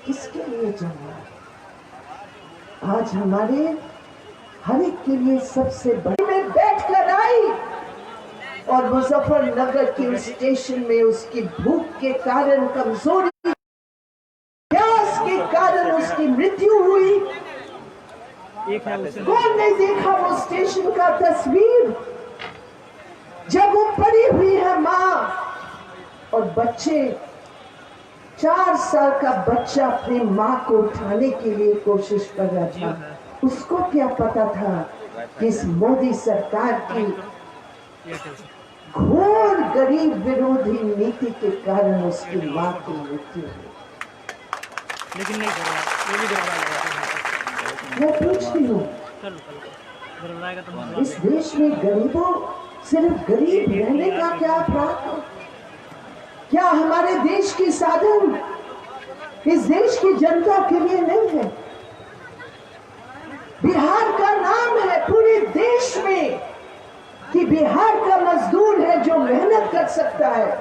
किसके लिए जंगा? आज हमारे हर एक के लिए सबसे बड़ी में बैठ कर आई और मुजफ्फरनगर के स्टेशन में उसकी भूख के कारण, कमजोरी, प्यास के कारण उसकी मृत्यु हुई। कौन नहीं देखा वो स्टेशन का तस्वीर, जब वो पड़ी हुई है माँ और बच्चे, 4 साल का बच्चा अपनी माँ को उठाने के लिए कोशिश कर रहा था। उसको क्या पता था कि इस मोदी सरकार की घोर गरीब विरोधी नीति के कारण उसकी माँ की मृत्यु हुई। लेकिन नहीं कर रहा, ये भी गड़बड़ा लगा। मैं पूछती हूँ, इस देश में गरीबों सिर्फ गरीब रहने का क्या अपराध है? क्या हमारे देश के साधन इस देश की जनता के लिए नहीं है? बिहार का नाम है पूरे देश में कि बिहार का मजदूर है जो मेहनत कर सकता है,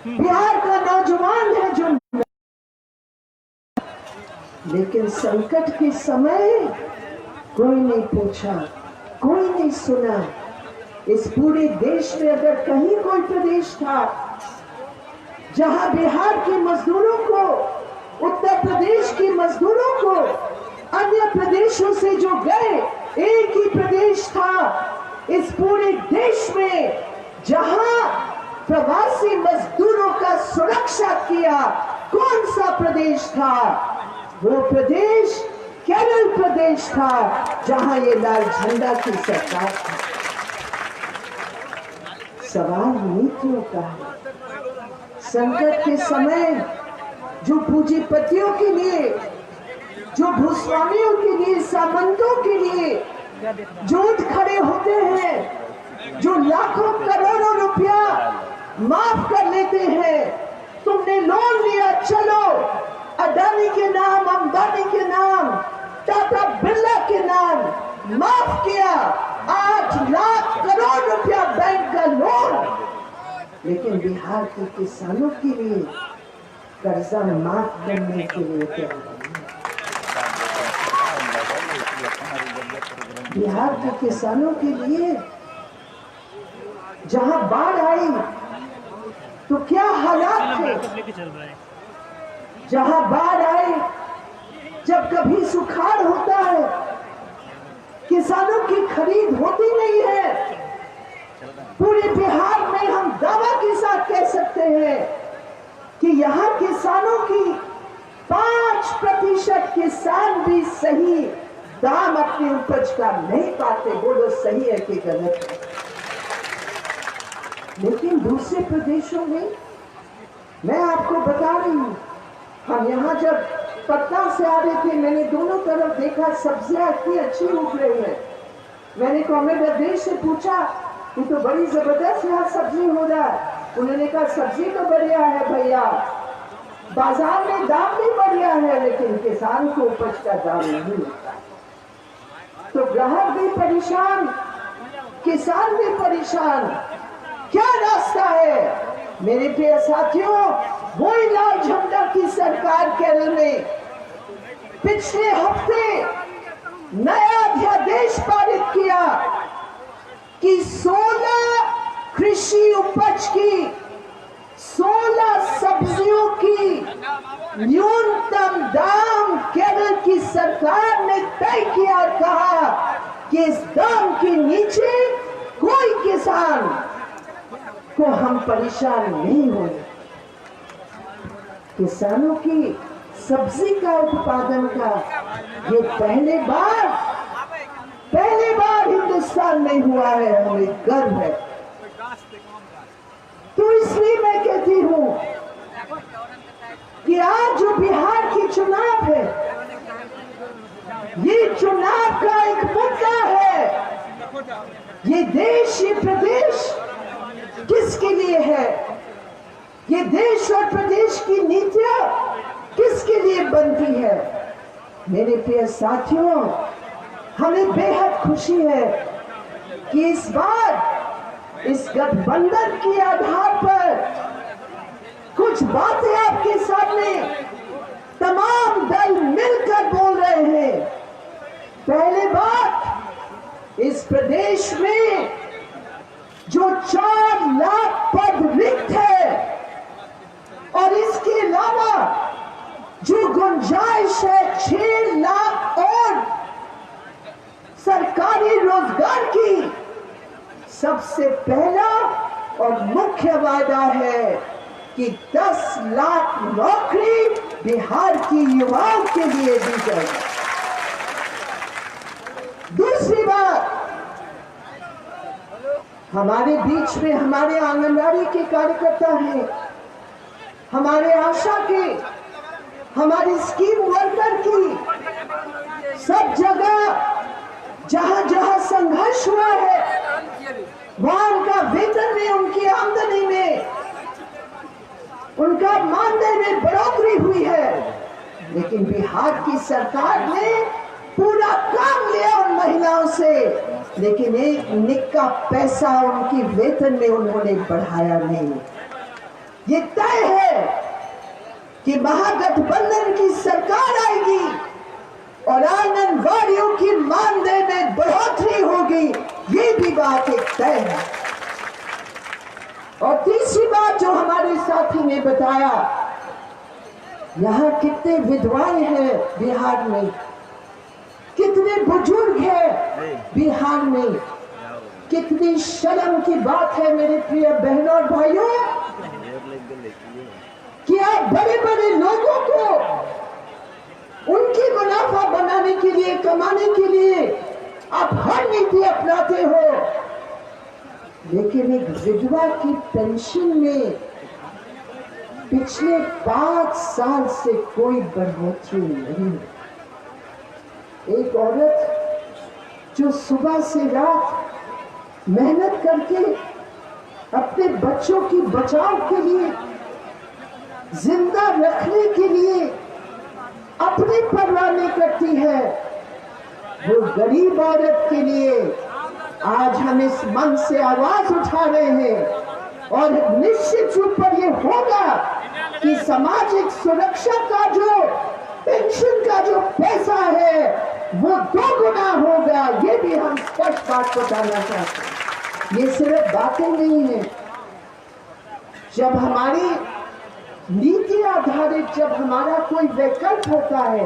बिहार का नौजवान है जो, लेकिन संकट के समय कोई नहीं पूछा, कोई नहीं सुना। इस पूरे देश में अगर कहीं कोई प्रदेश था जहां बिहार के मजदूरों को, उत्तर प्रदेश के मजदूरों को अन्य प्रदेशों से जो गए, एक ही प्रदेश था इस पूरे देश में जहां प्रवासी मजदूरों का सुरक्षा किया। कौन सा प्रदेश था? वो प्रदेश केरल प्रदेश था, जहां ये लाल झंडा की सरकार थी। सवाल नीतियों का है। संकट के समय जो पूंजीपतियों के लिए, जो भूस्वामियों के लिए, सामंतों के लिए जो उठ खड़े होते हैं, जो लाखों करोड़ों रुपया माफ कर लेते हैं, तुमने लोन लिया, चलो अडानी के नाम, अंबानी के नाम, टाटा बिरला के नाम माफ किया, 8 लाख करोड़ रुपया बैंक का लोन। लेकिन बिहार के किसानों के लिए कर्जा माफ करने के लिए क्या? बिहार के किसानों के लिए जहां बाढ़ आई तो क्या हालात थे? जहां बाढ़ आई, जब कभी सुखाड़ होता है, किसानों की खरीद होती नहीं है। पूरे बिहार में हम दावा के साथ कह सकते हैं कि यहाँ किसानों की 5% किसान भी सही दाम अपनी उपज का नहीं पाते। बोलो सही है कि गलत है? लेकिन दूसरे प्रदेशों में, मैं आपको बता रही हूँ, हम यहाँ जब पटना से आ रहे थे, मैंने दोनों तरफ देखा सब्जियां इतनी अच्छी उग रही है। मैंने कॉमरेड अवधेश से पूछा, ये तो बड़ी जबरदस्त यहाँ सब्जी हो रहा है। उन्होंने कहा सब्जी तो बढ़िया है भैया, बाजार में दाम भी बढ़िया है, लेकिन किसान को उपज का दाम नहीं मिलता। तो ग्राहक भी परेशान, किसान भी परेशान। क्या रास्ता है मेरे प्रिय साथियों? वही लाल झंडा की सरकार केरल में पिछले हफ्ते नया अध्यादेश पारित किया कि 16 कृषि उपज की, 16 सब्जियों की न्यूनतम दाम केरल की सरकार ने तय किया और कहा कि इस दाम के नीचे कोई किसान को हम परेशान नहीं होंगे। किसानों की सब्जी का उत्पादन का ये पहले बार हिंदुस्तान में हुआ है, हमें गर्व है। तो इसलिए मैं कहती हूं कि आज जो बिहार की चुनाव है, ये चुनाव का एक मुद्दा है। ये देश, ये प्रदेश किसके लिए है? ये देश और प्रदेश की नीतियां किसके लिए बनती है? मेरे प्रिय साथियों, हमें बेहद खुशी है कि इस बार इस गठबंधन के आधार पर कुछ बातें आपके सामने तमाम 6 लाख और सरकारी रोजगार की सबसे पहला और मुख्य वादा है कि 10 लाख नौकरी बिहार की युवाओं के लिए दी जाएगी। दूसरी बात, हमारे बीच में हमारे आंगनबाड़ी के कार्यकर्ता हैं, हमारे आशा के, हमारी स्कीम वर्कर की, सब जगह जहां जहां संघर्ष हुआ है वहां उनका वेतन में, उनकी आमदनी में, उनका मानदेय में बढ़ोतरी हुई है। लेकिन बिहार की सरकार ने पूरा काम लिया उन महिलाओं से, लेकिन एक निक्का पैसा उनकी वेतन में उन्होंने बढ़ाया नहीं। ये तय है कि महागठबंधन की सरकार आएगी और आंगनवाड़ियों की मानदेय में बढ़ोतरी होगी, ये भी बात एक तय है। और तीसरी बात जो हमारे साथी ने बताया, यहाँ कितने विधवाएं हैं बिहार में, कितने बुजुर्ग हैं बिहार में। कितनी शर्म की बात है मेरे प्रिय बहनों और भाइयों कि आप बड़े बड़े लोगों को उनकी मुनाफा बनाने के लिए, कमाने के लिए आप हर नीति अपनाते हो, लेकिन एक विधवा की पेंशन में पिछले 5 साल से कोई बढ़ोतरी नहीं। एक औरत जो सुबह से रात मेहनत करके अपने बच्चों की बचाव के लिए, जिंदा रखने के लिए अपनी परवाह नहीं करती है, वो गरीब औरत के लिए आज हम इस मन से आवाज उठा रहे हैं। और निश्चित रूप पर ये होगा कि सामाजिक सुरक्षा का जो पेंशन का जो पैसा है वो 2 गुना होगा। ये भी हम स्पष्ट बात बताना चाहते हैं। ये सिर्फ बातें नहीं है, जब हमारी नीति आधारित, जब हमारा कोई विकल्प होता है,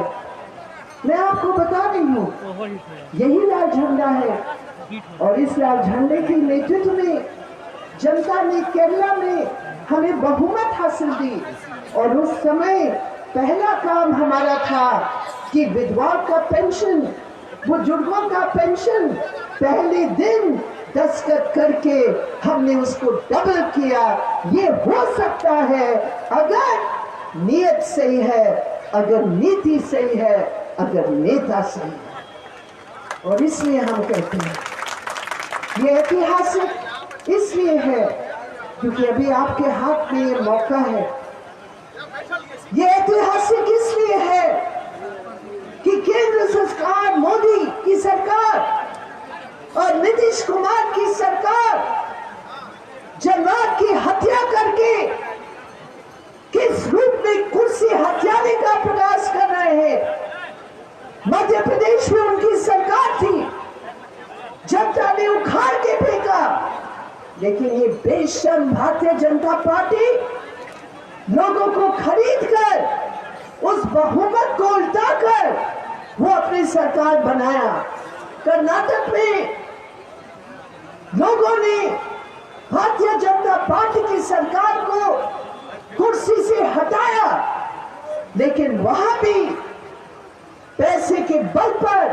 मैं आपको बता रही हूँ, यही लाल झंडा है। और इस लाल झंडे के नेतृत्व में जनता ने केरला में हमें बहुमत हासिल दी। और उस समय पहला काम हमारा था कि विधवाओं का पेंशन, बुजुर्गों का पेंशन पहले दिन दस्तखत करके हमने उसको डबल किया। ये हो सकता है अगर नियत सही है, अगर नीति सही है, अगर नेता सही है। और इसलिए हम कहते हैं ये ऐतिहासिक इसलिए है क्योंकि अभी आपके हाथ में ये मौका है। ये ऐतिहासिक इसलिए है कि केंद्र सरकार, मोदी की सरकार और नीतीश कुमार की सरकार जनवाद की हत्या करके किस रूप में कुर्सी हथियाने का प्रयास कर रहे हैं। मध्य प्रदेश में उनकी सरकार थी, जनता ने उखाड़ के फेंका, लेकिन ये बेशर्म भारतीय जनता पार्टी लोगों को खरीद कर उस बहुमत को उल्टाकर वो अपनी सरकार बनाया। कर्नाटक में लोगों ने भारतीय जनता पार्टी की सरकार को कुर्सी से हटाया, लेकिन वहां भी पैसे के बल पर,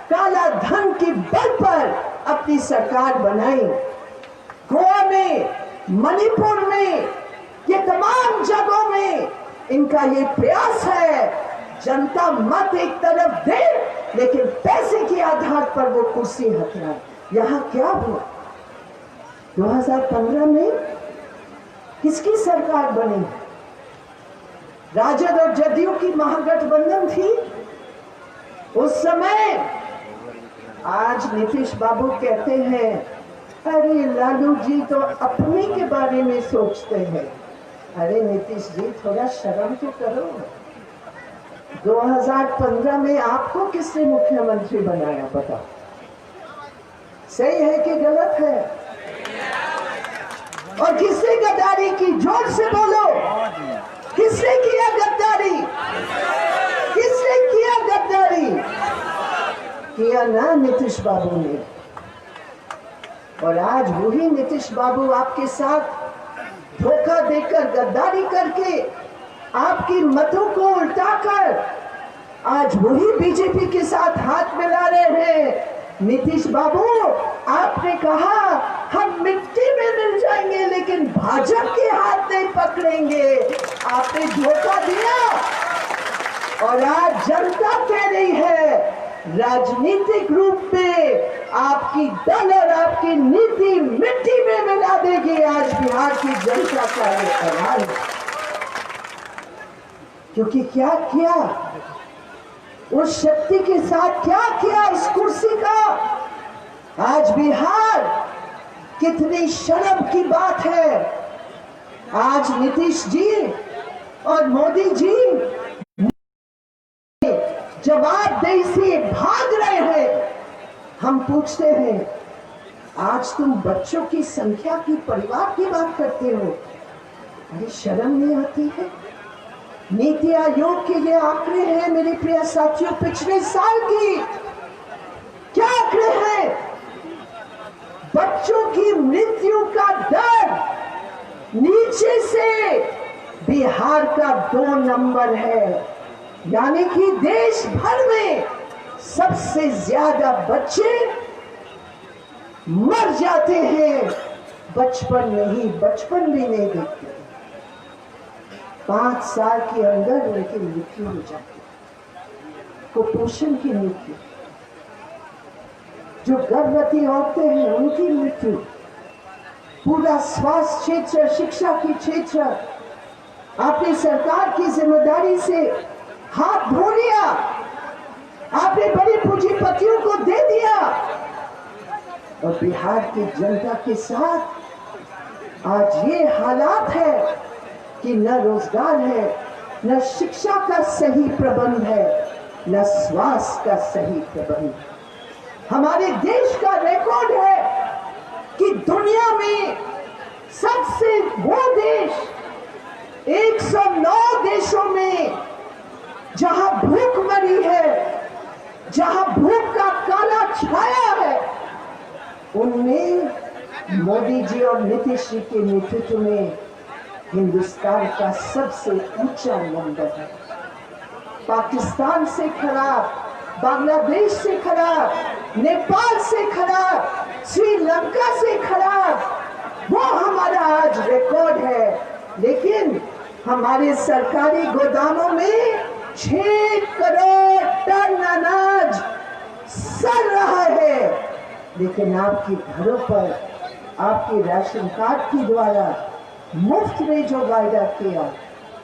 काला धन के बल पर अपनी सरकार बनाई। गोवा में, मणिपुर में, ये तमाम जगहों में इनका ये प्रयास है जनता मत एक तरफ दे, लेकिन पैसे के आधार पर वो कुर्सी हथियार। यहां क्या हुआ? 2015 में किसकी सरकार बनी? राजद और जदयू की महागठबंधन थी उस समय। आज नीतीश बाबू कहते हैं अरे लालू जी तो अपने के बारे में सोचते हैं। अरे नीतीश जी थोड़ा शर्म तो करो। 2015 में आपको किसने मुख्यमंत्री बनाया बताओ? सही है कि गलत है? और किसने गद्दारी की? जोर से बोलो, किसने किया गद्दारी? किसने किया गद्दारी? किया ना नीतीश बाबू ने, और आज वही नीतीश बाबू आपके साथ धोखा देकर, गद्दारी करके, आपकी मतों को उल्टाकर आज वही बीजेपी के साथ हाथ मिला रहे हैं। नीतीश बाबू, आपने कहा हम मिट्टी में मिल जाएंगे लेकिन भाजपा के हाथ नहीं पकड़ेंगे। आपने धोखा दिया और आज जनता कह रही है राजनीतिक रूप में आपकी दल और आपकी नीति मिट्टी में मिला देगी। आज बिहार की जनता का ये सवाल है, क्योंकि क्या किया उस शक्ति के साथ, क्या किया उस कुर्सी का। आज बिहार कितनी शर्म की बात है। आज नीतीश जी और मोदी जी जवाबदेही से भाग रहे हैं। हम पूछते हैं, आज तुम बच्चों की संख्या की, परिवार की बात करते हो, अरे शर्म नहीं आती है। नीति आयोग के ये आंकड़े हैं मेरे प्रिय साथियों, पिछले साल की क्या आंकड़े हैं। बच्चों की मृत्यु का दर नीचे से बिहार का 2 नंबर है, यानी कि देश भर में सबसे ज्यादा बच्चे मर जाते हैं बचपन में ही, बचपन भी नहीं देखते। 5 साल के अंदर उनकी मृत्यु हो जाती है, कुपोषण की मृत्यु। जो गर्भवती औरतें हैं उनकी मृत्यु। पूरा स्वास्थ्य क्षेत्र, शिक्षा की क्षेत्र आपने सरकार की जिम्मेदारी से हाथ धो लिया, आपने बड़े पूंजीपतियों को दे दिया, और बिहार की जनता के साथ आज ये हालात है कि न रोजगार है, न शिक्षा का सही प्रबंध है, न स्वास्थ्य का सही प्रबंध। हमारे देश का रिकॉर्ड है कि दुनिया में सबसे वो देश 109 देशों में जहां भूख मरी है, जहां भूख का काला छाया है, उनमें मोदी जी और नीतीश जी के नेतृत्व में हिंदुस्तान का सबसे ऊंचा नंबर है। पाकिस्तान से खराब, बांग्लादेश से खराब, नेपाल से खराब, श्रीलंका से खराब वो हमारा आज रिकॉर्ड है। लेकिन हमारे सरकारी गोदामों में 6 करोड़ टन अनाज सड़ रहा है, लेकिन आपके घरों पर आपके राशन कार्ड के द्वारा मुफ्त में जो वायदा किया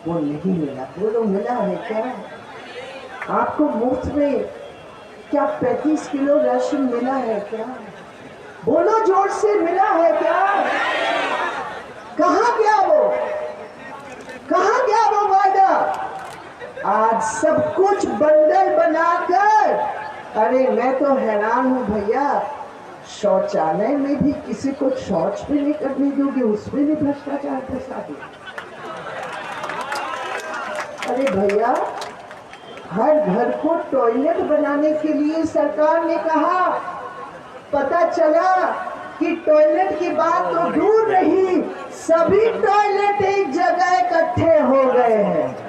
वो नहीं मिला। बोलो मिला है क्या? आपको मुफ्त में क्या 35 किलो राशन मिला है क्या? बोलो जोर से, मिला है क्या? कहां गया वो, कहां गया वो वायदा? आज सब कुछ बंडल बनाकर, अरे मैं तो हैरान हूं भैया, शौचालय में भी किसी को शौच भी नहीं करने दोगे, उसमें भी भ्रष्टाचार फंसा दिया। अरे भैया, हर घर को टॉयलेट बनाने के लिए सरकार ने कहा, पता चला कि टॉयलेट की बात तो दूर रही, सभी टॉयलेट एक जगह इकट्ठे हो गए हैं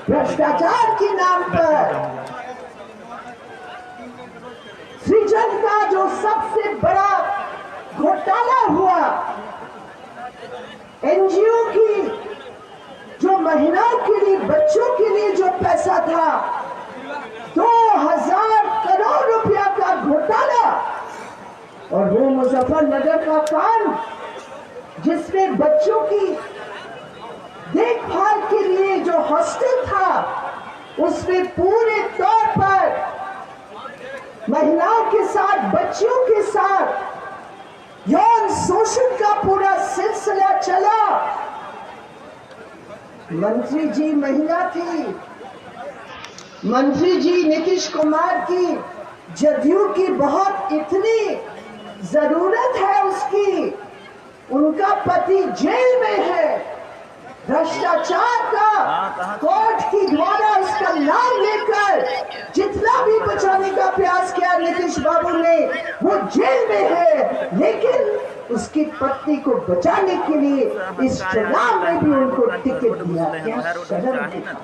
भ्रष्टाचार के नाम पर। सृजन का जो सबसे बड़ा घोटाला हुआ, एनजीओ की जो महिलाओं के लिए, बच्चों के लिए जो पैसा था, 2000 करोड़ रुपया का घोटाला, और वो मुजफ्फरनगर का काम जिसमें बच्चों की देखभाल के लिए जो हॉस्टल था, उसमें पूरे तौर पर महिलाओं के साथ, बच्चियों के साथ यौन शोषण का पूरा सिलसिला चला। मंत्री जी महिला थी, मंत्री जी नीतीश कुमार की, जदयू की बहुत इतनी जरूरत है उसकी, उनका पति जेल में है, भ्रष्टाचार का कोर्ट की द्वारा उसका नाम लेकर जितना भी बचाने का प्रयास किया नीतीश बाबू ने, वो जेल में है, लेकिन उसकी पत्नी को बचाने के लिए इस चुनाव में भी उनको टिकट दिया। क्या शर्म की बात,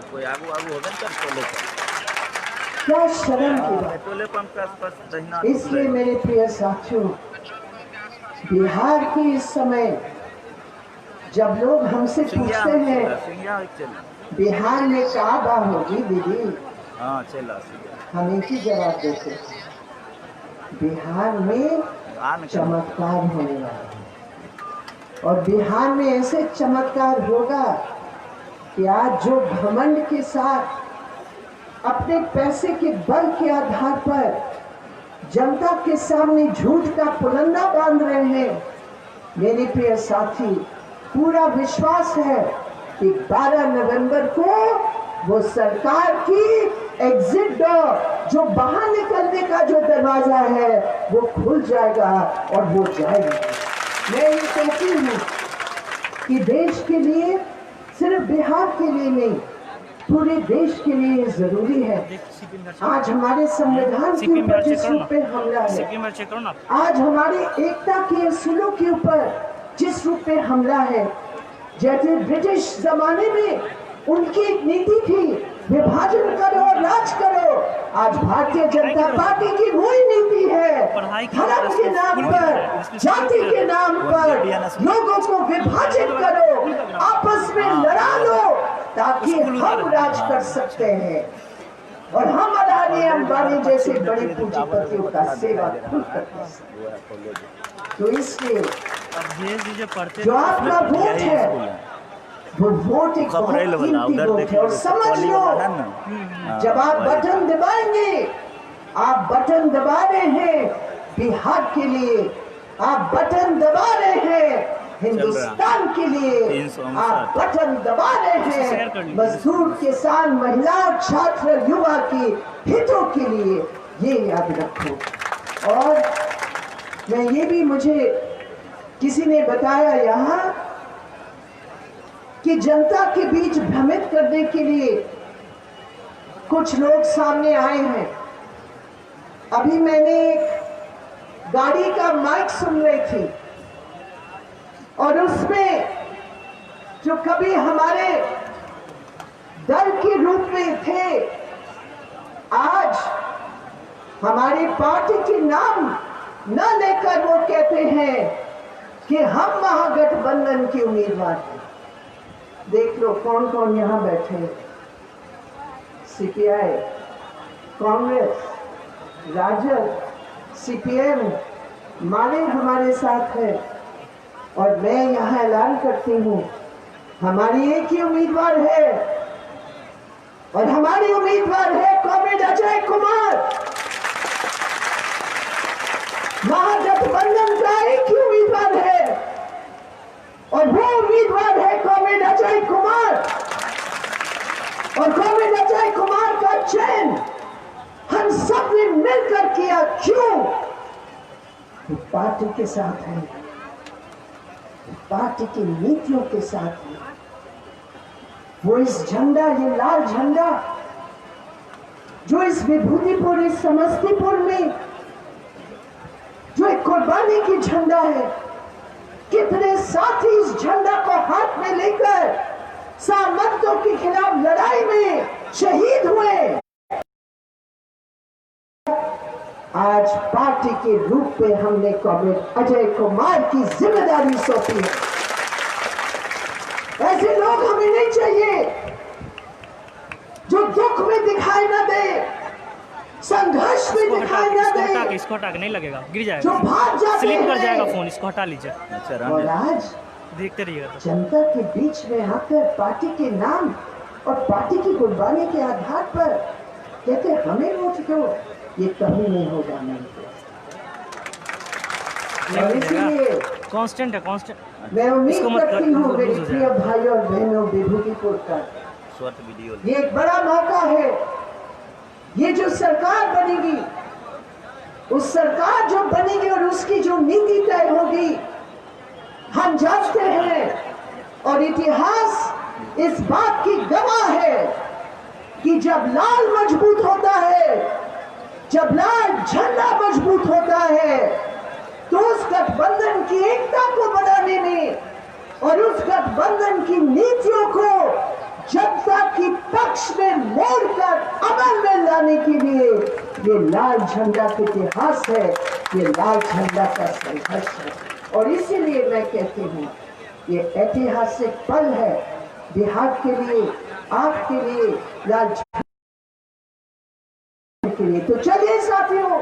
क्या शर्म की बात। इसलिए मेरे प्रिय साथियों, बिहार के इस समय जब लोग हमसे पूछते हैं बिहार में क्या बात होगी दीदी, हम एक ही जवाब देते हैं, बिहार में चमत्कार होने वाला है। और बिहार में ऐसे चमत्कार होगा कि आज जो घमंड के साथ अपने पैसे के बल के आधार पर जनता के सामने झूठ का पुलंदा बांध रहे हैं, मेरे प्रिय साथी, पूरा विश्वास है कि 12 नवंबर को वो सरकार की एग्जिट डोर, जो बाहर निकलने का जो दरवाजा है, वो खुल जाएगा और वो जाएगा। मैं ये कहती हूँ कि देश के लिए, सिर्फ बिहार के लिए नहीं, पूरे देश के लिए जरूरी है। आज हमारे संविधान के ऊपर जिस रूप पे हमला है, आज हमारे एकता के असूलों के ऊपर जिस रूप पे हमला है, जैसे ब्रिटिश जमाने में उनकी एक नीति थी, विभाजन करो राज करो, आज भारतीय जनता पार्टी की वही नीति है, धर्म के नाम पर, जाति के नाम पर लोगों को विभाजित करो, आपस में लड़ा लो, ताकि हम राज कर सकते हैं और हम अडानी अंबानी जैसे बड़े पूंजीपतियों का सेवा खुद करते हैं। तो इसलिए जो आपका वोट है, वो वोट एक बहुत कीमती वोट है। और समझ लो, जब आप बटन दबाएंगे, आप बटन दबा रहे हैं बिहार के लिए, आप बटन दबा रहे हैं हिंदुस्तान के लिए, आप बटन दबा रहे हैं मजदूर, किसान, महिला, छात्र, युवा के हितों के लिए। ये याद रखो। और मैं ये भी, मुझे किसी ने बताया यहाँ कि जनता के बीच भ्रमित करने के लिए कुछ लोग सामने आए हैं। अभी मैंने एक गाड़ी का माइक सुन रही थी और उसमें जो कभी हमारे दल के रूप में थे, आज हमारी पार्टी के नाम न लेकर वो कहते हैं कि हम महागठबंधन के उम्मीदवार हैं। देख लो कौन कौन यहाँ बैठे हैं, सीपीआई, कांग्रेस, राजद, सीपीएम, माले हमारे साथ है। और मैं यहाँ ऐलान करती हूँ, हमारी एक ही उम्मीदवार है और हमारी उम्मीदवार है कॉमरेड अजय कुमार। महागठबंधन का एक ही उम्मीदवार है और वो उम्मीदवार है कॉमरेड अजय कुमार। और कॉमरेड अजय कुमार का चयन हम सब ने मिलकर किया। क्यों? वो पार्टी के साथ है, पार्टी की नीतियों के साथ है। वो इस झंडा, ये लाल झंडा जो इस विभूतिपुर, इस समस्तीपुर में जो एक कुर्बानी की झंडा है, कितने साथी इस झंडा को हाथ में लेकर सामंतों के खिलाफ लड़ाई में शहीद हुए। आज पार्टी के रूप में हमने कॉमरेड अजय कुमार की जिम्मेदारी सौंपी है। ऐसे लोग हमें नहीं चाहिए जो दुख में दिखाई न दे, संघर्ष में दिखाई न दे। इसको हटा के नहीं लगेगा, गिर जाएगा, जो भाग जाते स्लिप कर जाएगा हैं। फोन, इसको हटा लीजिए। और आज देखते रहिएगा। जनता के बीच में आकर पार्टी के नाम और पार्टी की कुर्बानी के आधार पर कहते हमें वोट दो, ये कभी नहीं होगा। और इसीलिए कांस्टेंट है, कांस्टेंट। मैं उम्मीद करती हूँ मेरे प्रिय भाई और बहनों, विभूतिपुर का ये एक बड़ा मौका है। ये जो सरकार बनेगी, उस सरकार जो बनेगी और उसकी जो नीति तय होगी, हम जानते हैं और इतिहास इस बात की गवाह है कि जब लाल मजबूत होता है जब लाल झंडा मजबूत होता है तो उस गठबंधन की एकता को बढ़ाने में और उस गठबंधन की नीतियों को जनता की पक्ष में मोड़कर अमल में लाने के लिए ये लाल झंडा का इतिहास है, ये लाल झंडा का संघर्ष है। और इसीलिए मैं कहती हूँ ये ऐतिहासिक पल है बिहार के लिए, आपके लिए, लाल झंडा के लिए। तो चलिए साथियों,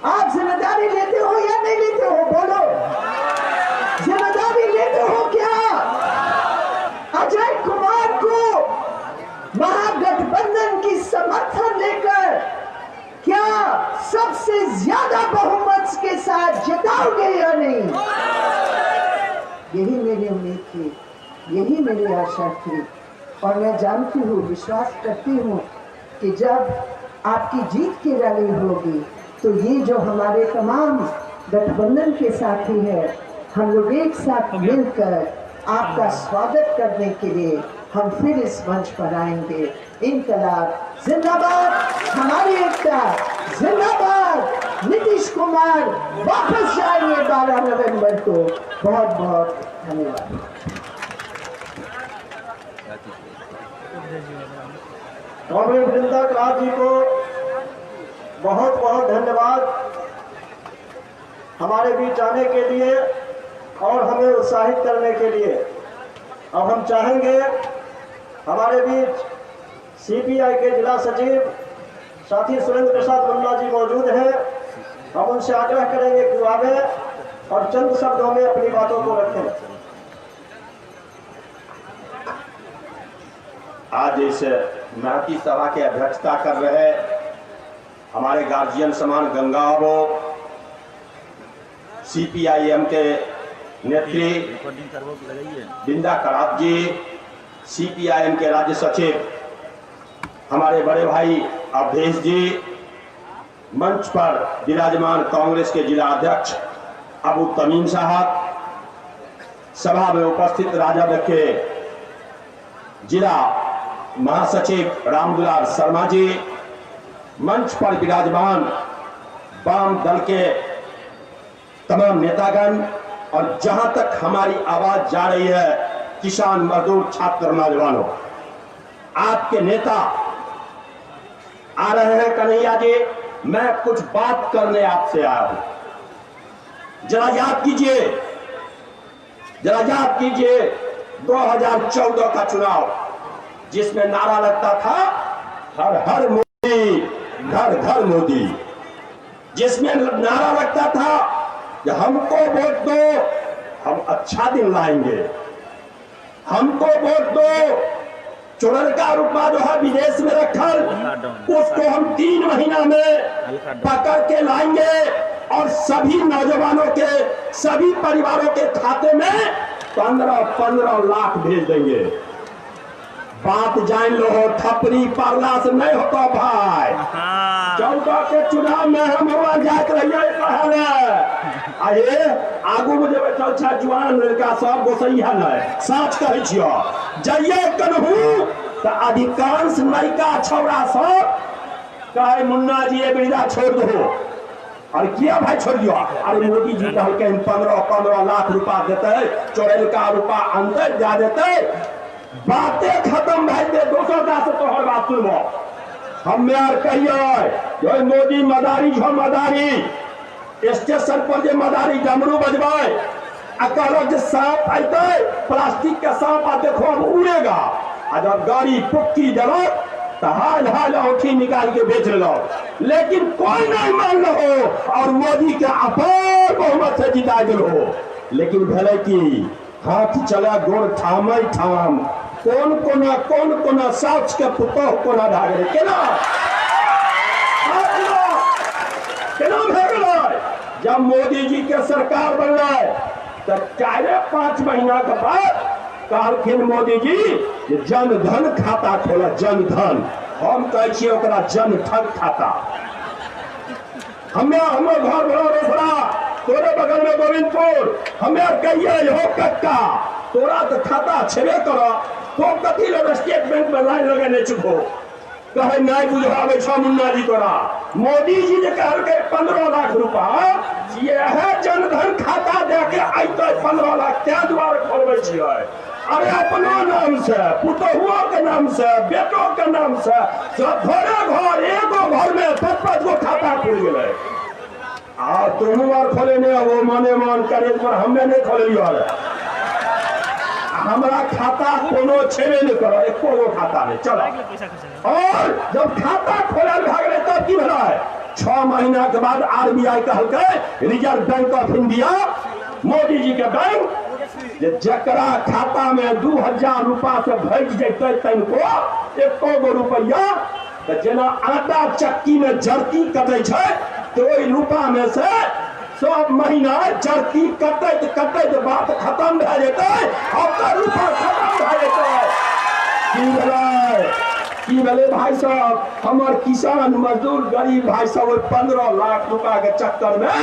आप जिम्मेदारी लेते हो या नहीं लेते हो? बोलो, जिम्मेदारी लेते हो क्या? अजय कुमार को महागठबंधन की समर्थन लेकर क्या सबसे ज्यादा बहुमत के साथ जिताओगे या नहीं? यही मेरी उम्मीद थी, यही मेरी आशा थी। और मैं जानती हूँ, विश्वास करती हूँ कि जब आपकी जीत की रैली होगी तो ये जो हमारे तमाम गठबंधन के साथी हैं, हम लोग एक साथ मिलकर आपका स्वागत करने के लिए हम फिर इस मंच पर आएंगे। इनकलाब जिंदाबाद, हमारी एकता जिंदाबाद। नीतीश कुमार वापस जाएंगे 12 नवंबर को। बहुत बहुत धन्यवाद। कॉमरेड वृंदा कलाथ जी को बहुत बहुत धन्यवाद हमारे बीच आने के लिए और हमें उत्साहित करने के लिए। अब हम चाहेंगे हमारे बीच सीपीआई के जिला सचिव साथी सुरेंद्र प्रसाद मुन्ना जी मौजूद हैं। हम उनसे आग्रह करेंगे कि वो आवे और चंद शब्दों में अपनी बातों को रखें। आज इस महती सभा की अध्यक्षता कर रहे हमारे गार्जियन समान गंगा वो सीपीआईएम के नेत्री वृंदा कलाथ जी, सीपीआईएम के राज्य सचिव हमारे बड़े भाई अवधेश जी, मंच पर विराजमान कांग्रेस के जिला अध्यक्ष अबू तमीम साहब, सभा में उपस्थित राजद के जिला महासचिव रामदुलार शर्मा जी, मंच पर विराजमान वाम दल के तमाम नेतागण और जहां तक हमारी आवाज जा रही है किसान, मजदूर, छात्र, नौजवानों, आपके नेता आ रहे हैं कन्हैया जी। मैं कुछ बात करने आपसे आया हूं। जरा याद कीजिए, जरा याद कीजिए 2014 का चुनाव जिसमें नारा लगता था हर हर मोदी, घर घर मोदी, जिसमें नारा लगता था कि हमको वोट दो हम अच्छा दिन लाएंगे, हमको वोट दो, चुड़ैल का रुपया जो है विदेश में रखल उसको हम 3 महीना में पकड़ के लाएंगे और सभी नौजवानों के, सभी परिवारों के खाते में 15-15 लाख भेज देंगे। बात जान लो, थपरी पारला से नहीं होता भाई। 14 के चुनाव में हम जात रहिए आये आगू में जब बैठल छा जवान लड़का सब गोसैया नहीं साच कहै छियो जाइए कनहू तो अधिकांश लड़का छौड़ा सब कहे मुन्ना जी ये बिरदा छोड़ दो। और किया भाई छोड़ दियो? अरे मोदी जी कहलके 15-15 लाख रुपया देते, चुड़ैल का रुपया अंदर जा देते, बातें खत्म भाई दे। 200 से तो हर बात सुनो हम यार कहिए मोदी मदारी जो मदारी स्टेशन पर जे मदारी डमरू बजबाए कहलो जे सांप आते प्लास्टिक के सांप आ देखो अब उड़ेगा। आ जब गाड़ी पुक्की जलत तो हाल हाल औठी निकाल के बेच लो, लेकिन कोई नहीं मान लो और मोदी के अपार बहुमत से जिता दिल हो। लेकिन भले की हाथ चला गोड़ थाम थाम कौन कोना साच के पुतोह कोना भागे केना भाग। जब मोदी जी के सरकार बन रहे तो 5 महीना के बाद कहलखिन मोदी जी जन धन खाता खोला, जन धन। हम कहे ओकरा जन धन खाता। हमें घर बड़ा रोसड़ा तोरे बगल में गोविंदपुर, हमें कहिए हो कक्का तोरा तो खाता छेबे करो तो कथी लोग स्टेट बैंक में लाइन लगाने चुको। कहे नहीं बुझावे छा मुन्ना जी तोरा। मोदी जी ने कहलकै 15 लाख रुपया यह जनधन खाता दे के आइते 15 लाख क्या द्वारे खोलबे छियै। अरे अपना नाम से, पुतहुआ के नाम से, बेटो के नाम से, सब घर एगो घर में 5-5 गो खाता खुल गए। आ तुम बार खोले ने वो माने मान करे पर हमें नहीं खोलियो। हमारा खाता कोनो छेबे नहीं करो, एको गो खाता नहीं चलो। और जब खाता खोलल भाग गए तब की भेला है 6 महीना के बाद RBI कहलकै reserve bank of India Modi ji के बैंक जकरा खाता में 2000 रुपया से भेज जैते तनको एको गो रुपया तो जेना आटा चक्की में जर्ती कटे छै तो ओई रुपया में से सब महीना जर्ती कटैत बात खत्म भए जेतै और रुपया खत्म भए जेतै। की भेलै भाई साहब, हमर किसान मजदूर गरीब भाई सब 15 लाख रुपया के चक्कर में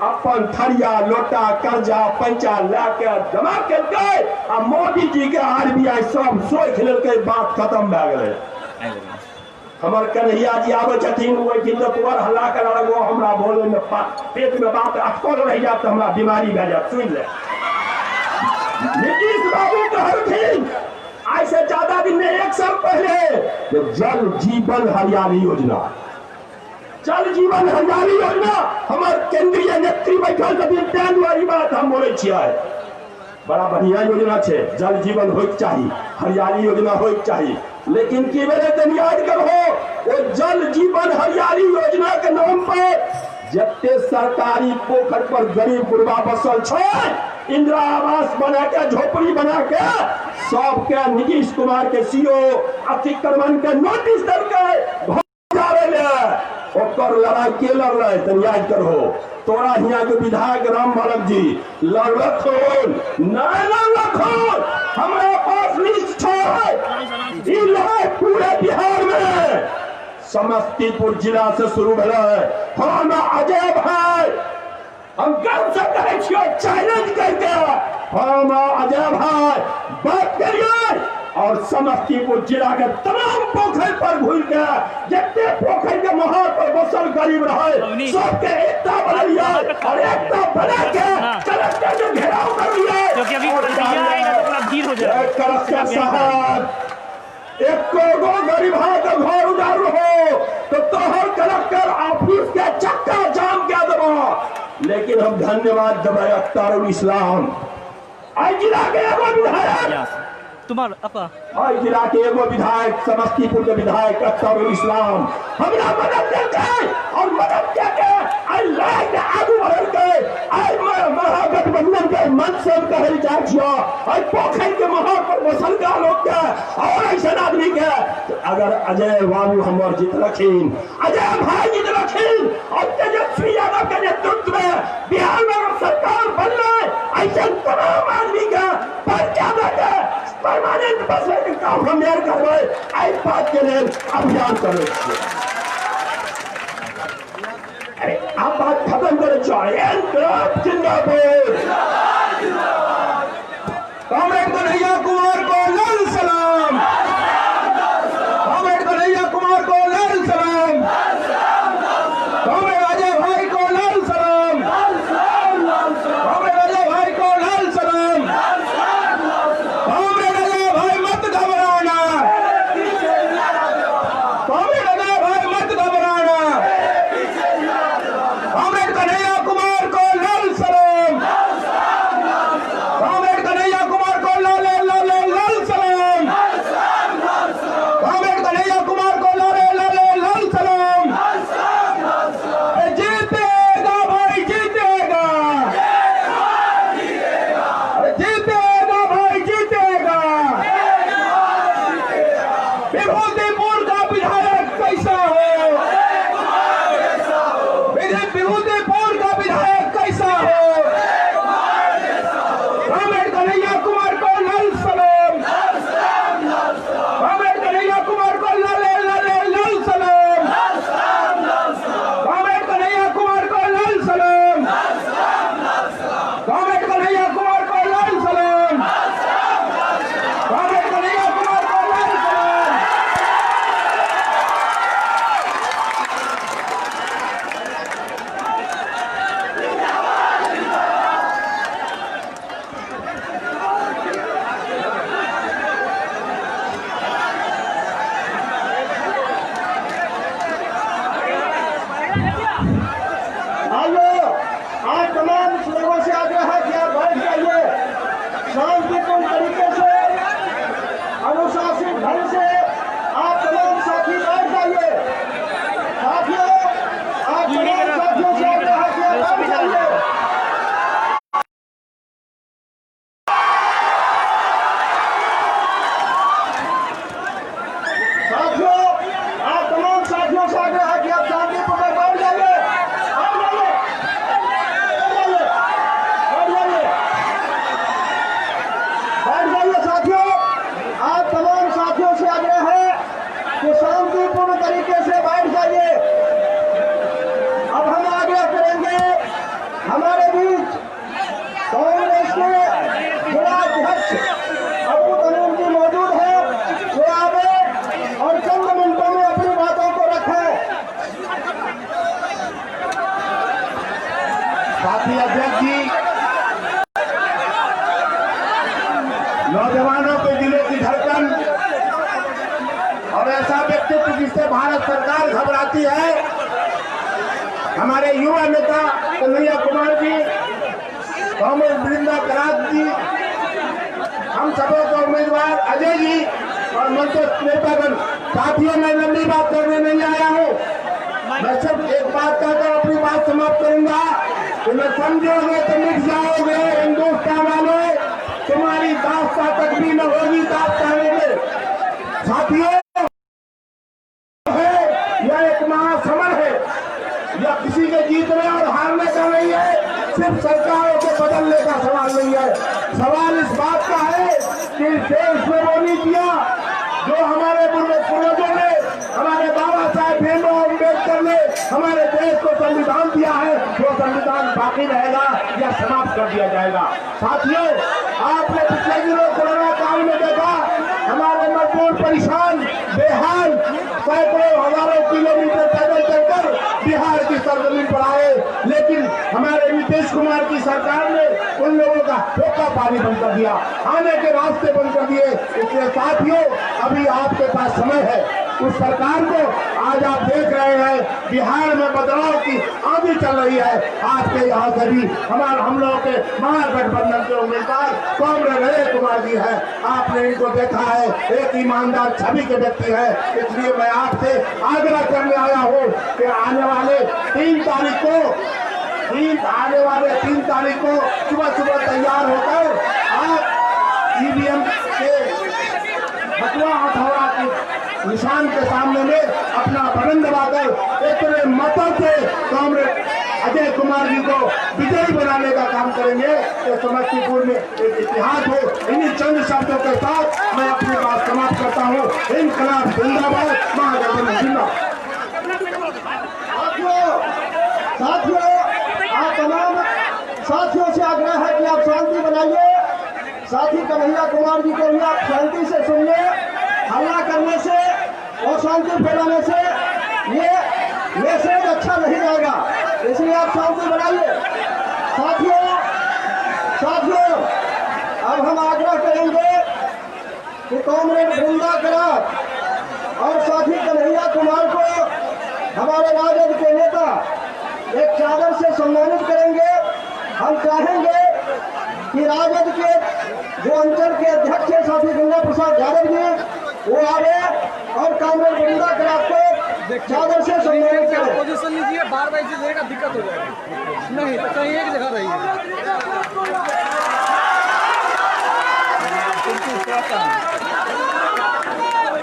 अपन थरिया लोटा कर्जा पैंचा लेके जमा केलकै आ मोदी जी के RBI सब सोच लेलकै, बात खत्म भए गेलै। हमर कन्हैया जी आबै छथिन ओहि दिन तो तुअर हल्ला कर लगो हमरा बोले में पेट में बात अटकल रह जात, हमरा बीमारी भए जात। सुन ले नीतीश बाबू कहलखिन आज से ज्यादा दिन में 1 साल पहले जल जीवन हरियाली योजना, जल जीवन हरियाली योजना हमार केंद्रीय नेत्री बैठल छथिन तैं दुआरे बात हम बोले छियै। बड़ा बढ़िया योजना छै, जल जीवन होइक चाही, हरियाली योजना होइक चाही। लेकिन की बेरे तन याद करो वो जल जीवन हरियाली योजना के नाम पर जते सरकारी पोखर पर गरीब गुरबा बसल छै, इंदिरा आवास बना के झोपड़ी बना के सबके नीतीश कुमार के CO अतिक्रमण के नोटिस देलकै जावे ले। ओकर लड़ाई के लड़लै तन याद करो। तोरा हियां के विधायक राम बालक जी लड़लखुन नहीं लड़लखुन, हमरा पास लिस्ट है। ई लड़ाई पूरे बिहार में समस्तीपुर जिला से शुरू भेल है। हम अजय भाई हम गर्व से कहै छियै, चैलेंज करके हम अजय भाई बात करिए और समस्तीपुर जिला के तमाम पोखर पर घुर के जितने पोखर के महार पर बसल गरीब रहे सबके एकता बनलिए और एकता बना के कलेक्टर ने घेराव कर लिया। कलेक्टर साहब एको गो गरीब के घर उजाड़ हो तो तोहर कलेक्टर ऑफिस के चक्का जाम के देबो। लेकिन हम धन्यवाद देबै अख्तारुल इस्लाम आई जिला के एगो विधायक तुम्हारा जिला के एगो विधायक समस्तीपुर के विधायक अख्तारुल इस्लाम हमरा मदद देलकै और मदद के आई लाइन आगू बढ़लकै। आई महागठबंधन के मंच से कहल जाइ छियो आई पोखर के महार पर बसल का लोग के और ऐसा आदमी के अगर अजय बाबू हमर जीतलखिन, अजय भाई जीतलखिन और तेजस्वी यादव के नेतृत्व में बिहार में सरकार बनले ऐसा तमाम आदमी के पर्चा देके परमानेंट बसले के काम हम यार करबै। आई बात के लेल अभियान करै छियै। आप बात खत्म करे चाहिए। जिंदाबाद कांग्रेस कन्हैया कुमार को लाल सलाम, कांग्रेस कन्हैया कुमार को लाल सलाम, कांग्रेस अजय भाई को लाल सलाम, कांग्रेस अजय भाई को लाल सलाम, कांग्रेस अजय भाई मत घबराना, कांग्रेस अजय भाई मत घबराना, कांग्रेस कन्हैया कुमार को लाल सलाम, कांग्रेस कन्हैया कुमार को लाल सलाम, कांग्रेस कन्हैया कुमार को लाल सलाम। जीतेगा भाई जीतेगा, जीतेगा भाई जीतेगा। विभूतिपुर का विधायक कैसा हो, विभूतिपुर का विधायक कैसा हो, कांग्रेस कन्हैया कुमार को लाल सलाम, कांग्रेस कन्हैया कुमार को लाल सलाम, कांग्रेस कन्हैया कुमार को लाल सलाम, कांग्रेस कन्हैया कुमार को लाल सलाम, कांग्रेस कन्हैया कुमार को लाल सलाम। राजनीति जिससे भारत सरकार घबराती है। हमारे युवा नेता कन्हैया कुमार जी, कांग्रेस वृंदा करात जी, हम सबों का उम्मीदवार अजय जी और मंच नेतागण। साथियों, मैं लंबी बात करने नहीं आया हूँ, मैं सिर्फ एक बात कहकर अपनी बात समाप्त करूंगा कि मैं समझोगे तो मिट जाओगे हिंदुस्तान वालों, तुम्हारी दास्ता तक भी न होगी दास्तान में। साथियों, यह एक महासमर है, यह किसी के जीतने और हारने का नहीं है, सिर्फ सरकारों के बदलने का सवाल नहीं है। सवाल इस बात का है कि देश में वो नीतियां जो हमारे पूर्वजों ने, हमारे बाबा साहेब भीमराव अम्बेडकर ने हमारे देश को संविधान दिया है, वो संविधान बाकी रहेगा या समाप्त कर दिया जाएगा। साथियों, आपने पिछले दिनों कोरोना काल में देखा, हमारे मजदूर परेशान, बेहाल, सैकड़ों हजारों किलोमीटर पैदल चलकर बिहार की सरजमीन पर आए, लेकिन हमारे नीतीश कुमार की सरकार ने उन लोगों का धोखा पानी बंद कर दिया, आने के रास्ते बंद कर दिए। इसलिए साथियों, अभी आपके पास समय है। उस सरकार को आज आप देख रहे हैं बिहार में बदलाव की आंधी चल रही है। आपके यहाँ से भी हम लोगों के महागठबंधन के उम्मीदवार कांग्रेस अजय कुमार जी है। आपने इनको देखा है, एक ईमानदार छवि के व्यक्ति है। इसलिए मैं आपसे आग्रह करने आया हूँ कि आने वाले 3 तारीख को सुबह तैयार होकर आप ईवीएम के हथौड़ा के निशान के सामने में अपना बटन दबाकर इतने मतों से कांग्रेस अजय कुमार जी को विजयी बनाने का काम करेंगे। तो समस्तीपुर में एक इतिहास हो। इन्हीं चंद शब्दों के साथ मैं अपनी बात समाप्त करता हूँ। इनकलाब जिंदाबाद, महागठबंधन जिंदाबाद। साथियों, आप तमाम साथियों से आग्रह है कि आप शांति बनाइए। साथी कन्हैया कुमार जी को भी आप शांति से सुनिए। हल्ला करने से और शांति फैलाने से ये मैसेज अच्छा नहीं जाएगा, इसलिए आप शांति बनाइए। साथियों, अब हम आग्रह करेंगे कि कांग्रेस वृंदा करात और साथी कन्हैया कुमार को हमारे राजद के नेता एक चादर से सम्मानित करेंगे। हम चाहेंगे कि राजद के जो अंचल के अध्यक्ष है साथी गंगा प्रसाद यादव जी, वो आवे और कांग्रेस वृंदा करात को चादर से सम्मानित करें। पोजीशन लीजिए, बार-बार इसे लेगा दिक्कत हो जाएगी। नहीं तो कहीं एक जगह रहिए।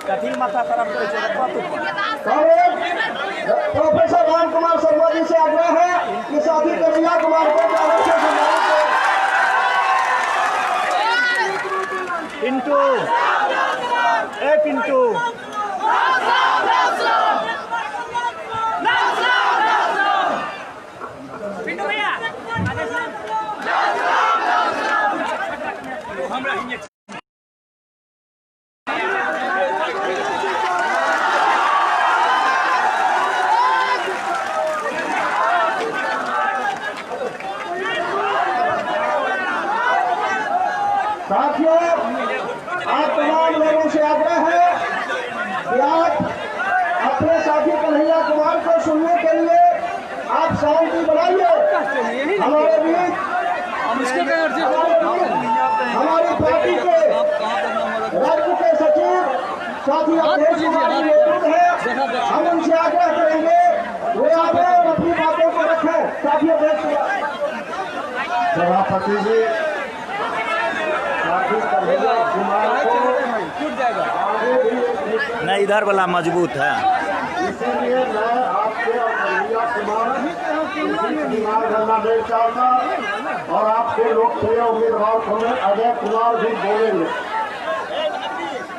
कठिन माथा खराब प्रोफेसर राम कुमार शर्मा जी से आग्रह है कि साथी कन्हैया कुमार को चादर से सम्मानित करें। पिंटू, ए पिंटू, साथियों, आप तमाम लोगों से आग्रह है कि आप अपने साथी कन्हैया कुमार को सुनने के लिए आप शांति बनाइए। हमारे बीच हमारी पार्टी के राज्य के सचिव साथी अवधेश कुमार जी मौजूद है। हम उनसे आग्रह करेंगे वो आगे और अपनी बातों को रखें। साथी अवधेश सभापति जी, नहीं, इधर वाला मजबूत है। इसीलिए मैं आपके और कन्हैया कुमार करना नहीं चाहता और आपके लोकप्रिय उम्मीदवार को मैं अजय कुमार भी बोलेंगे।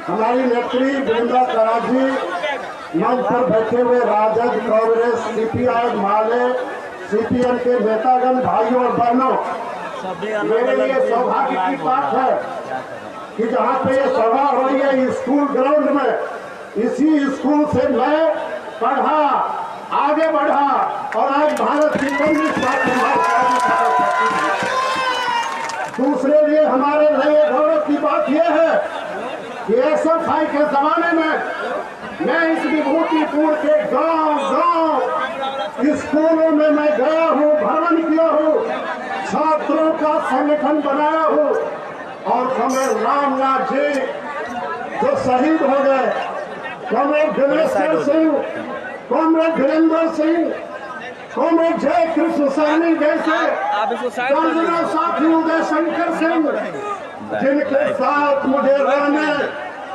हमारी नेत्री वृंदा करात जी, मंच पर बैठे हुए राजद, कांग्रेस, सीपीआई, माले, सीपीएम के नेतागण, भाइयों और बहनों, मेरे लिए सौभाग्य की बात है कि जहाँ पे ये सभा हो रही है स्कूल ग्राउंड में, इसी स्कूल से मैं पढ़ा, आगे बढ़ा और आज भारत की कम्युनिस्ट पार्टी दूसरे लिए हमारे लिए गौरव की बात यह है कि एसएफआई के जमाने में मैं इस विभूतिपुर के गांव स्कूलों में मैं गया हूँ, भ्रमण किया हूँ, छात्रों का संगठन बनाया हूँ और कॉमरेड रामनाथ जी जो शहीद हो गए, comrade Dineshwar Singh, comrade Dhirendra Singh, comrade जय कृष्ण सहनी जैसे दर्जनों साथी, उदय शंकर सिंह, जिनके साथ मुझे रहने,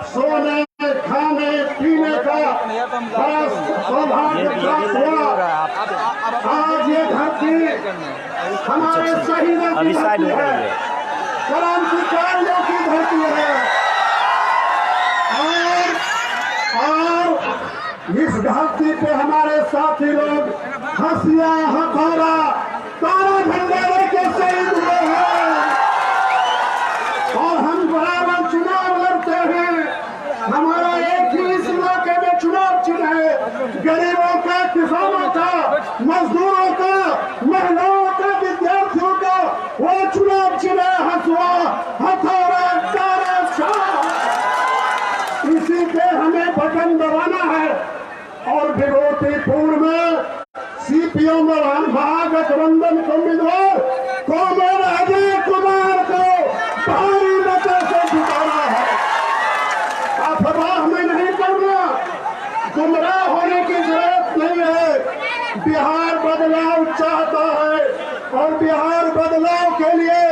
सोने, खाने पीने का बड़ा सौभाग्य प्राप्त हुआ। आज ये धरती हमारे शहीदों की धरती है, क्रांतिकारियों की धरती है और इस धरती पे हमारे साथी लोग हंसिया, हथौड़ा, तारा झंडा लेके शहीद हुए हैं और हम बराबर चुनाव लड़ते हैं। हमारा एक ही इस इलाके में चुनाव चिन्ह है, गरीबों का, किसानों का, मजदूरों का, महिलाओं का, विद्यार्थियों का वो चुनाव चिन्ह है हंसुआ, हथौड़ा, तारा, छाप। इसी पे हमें बटन दबाना है और विभूतिपुर में सीपीएम और महागठबंधन के उम्मीदवार कॉमरेड अजय कुमार को भारी मतों से जिताना है। अफवाह में नहीं करना, गुमराह होने की जरूरत नहीं है। बिहार बदलाव चाहता है और बिहार बदलाव के लिए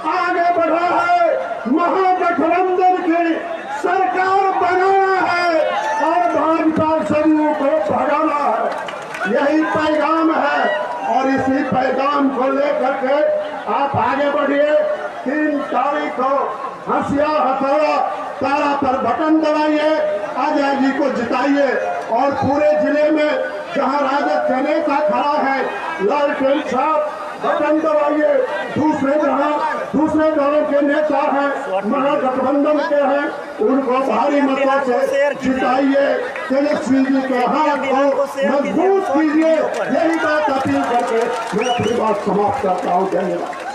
आगे बढ़ा है। महागठबंधन की सरकार बनाना है और भाजपा शरीरों को भगाना है, यही पैगाम है और इसी पैगाम को लेकर के आप आगे बढ़िए। 3 तारीख को हंसिया, हथौड़ा, तारा पर बटन दबाइए, अजय जी को जिताइए और पूरे जिले में जहां राजद का नेता खड़ा है, लालटेन साहब बटन दबाइए। दूसरे दलों के नेता हैं, महागठबंधन के हैं, उनको भारी मतों से जिताइए। तेजस्वी जी के हाथ को मजबूत कीजिए, यही बात अपील करके मैं अपनी बात समाप्त करता हूँ। धन्यवाद।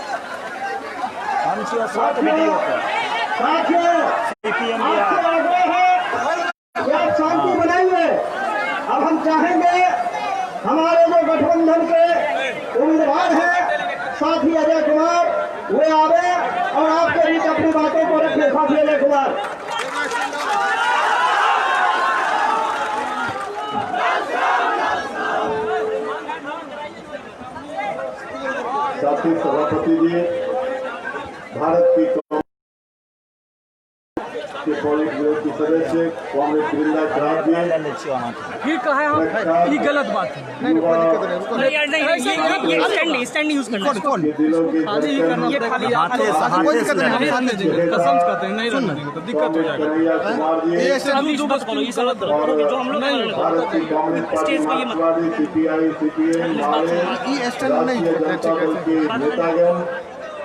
साथियों, आपसे आग्रह है कि आप शांति बनाइए। अब हम चाहेंगे हमारे जो गठबंधन के उम्मीदवार हैं साथी अजय कुमार, वे आवे और आपके बीच अपनी बातों को रखें। साथी अजय कुमार, साथी सभापति जी, भारत की पोलिट ब्यूरो की सदस्य कॉमरेड वृंदा खराब जी, फिर कहा है ये गलत बात है। नहीं ये स्टैंड यूज करना ये दिलों की ये खाली कसम करते हैं, नहीं रखने तो दिक्कत हो जाएगा। कुमार जी, जो हम लोग भारत की कांग्रेस पार्टी, मार्क्सवादी, सीपीआई, सीपीएम, राष्ट्रीय जनता दल के नेतागण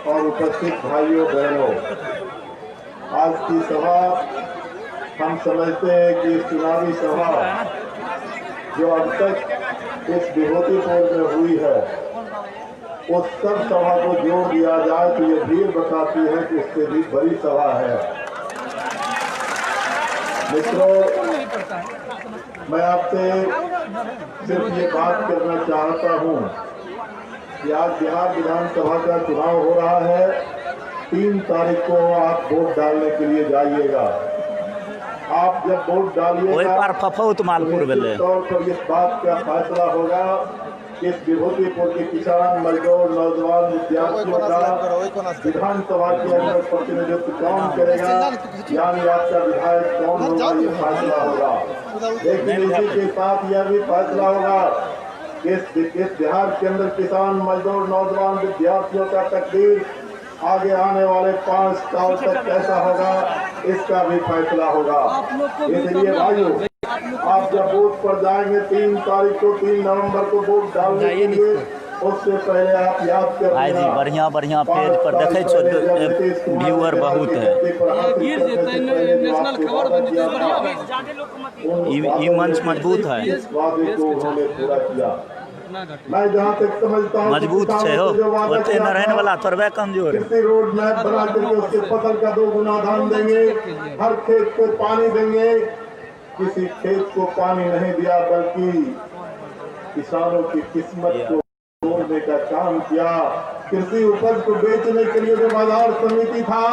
और उपस्थित भाइयों बहनों, आज की सभा हम समझते हैं कि इस चुनावी सभा जो अब तक इस विभूतिपुर में हुई है, उस सब सभा को जोड़ दिया जाए तो ये भीड़ बताती है कि उससे भी बड़ी सभा है। मित्रों, मैं आपसे सिर्फ ये बात करना चाहता हूँ कि आज बिहार विधानसभा का चुनाव हो रहा है। 3 तारीख को आप वोट डालने के लिए जाइएगा। आप जब वोट डालिएगा तौर पर इस बात का फैसला होगा कि इस विभूतिपुर के किसान, मजदूर, नौजवान, विद्यार्थियों का विधानसभा के अंदर प्रतिनिधित्व कौन करेगा, यानी आपका विधायक कौन होगा, ये फैसला होगा। लेकिन इसी के साथ यह भी फैसला होगा कि इस बिहार के अंदर किसान, मजदूर, नौजवान, विद्यार्थियों का तकदीर आगे आने वाले 5 साल तक कैसा होगा, इसका भी फैसला होगा। इसलिए भाइयों, आप जब बूथ पर जाएंगे 3 तारीख को, 3 नवंबर को वोट डालने के लिए, उससे पहले आप याद कर बढ़िया पेज पर देखे छो व्यूअर बहुत है। ये मंच मजबूत है, उन्होंने पूरा किया। मैं जहाँ तक समझता हूँ मजबूत है हो, ओते न रहने वाला थोड़े कमजोर है। कृषि रोड मैप बना करके उसके फसल का 2 गुना दाम देंगे, हर खेत को पानी देंगे, किसी खेत को पानी नहीं दिया, बल्कि किसानों की किस्मत को तोड़ने का काम किया। कृषि उपज को बेचने के लिए जो बाजार समिति था,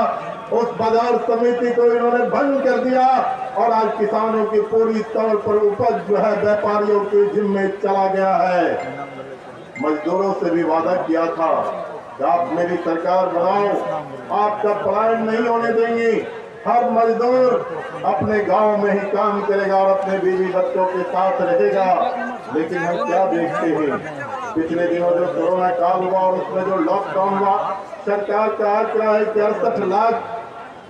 उस बाजार समिति को इन्होंने बंद कर दिया और आज किसानों की पूरी तौर पर उपज जो है व्यापारियों के जिम्मे चला गया है। मजदूरों से भी वादा किया था कि आप मेरी सरकार बनाओ, आपका पलायन नहीं होने देंगे। हर मजदूर अपने गांव में ही काम करेगा और अपने बीवी बच्चों के साथ रहेगा। लेकिन हम क्या देखते हैं, पिछले दिनों जो कोरोना काल हुआ और उसमें जो लॉकडाउन हुआ, सरकार का आंकड़ा है कि 68 लाख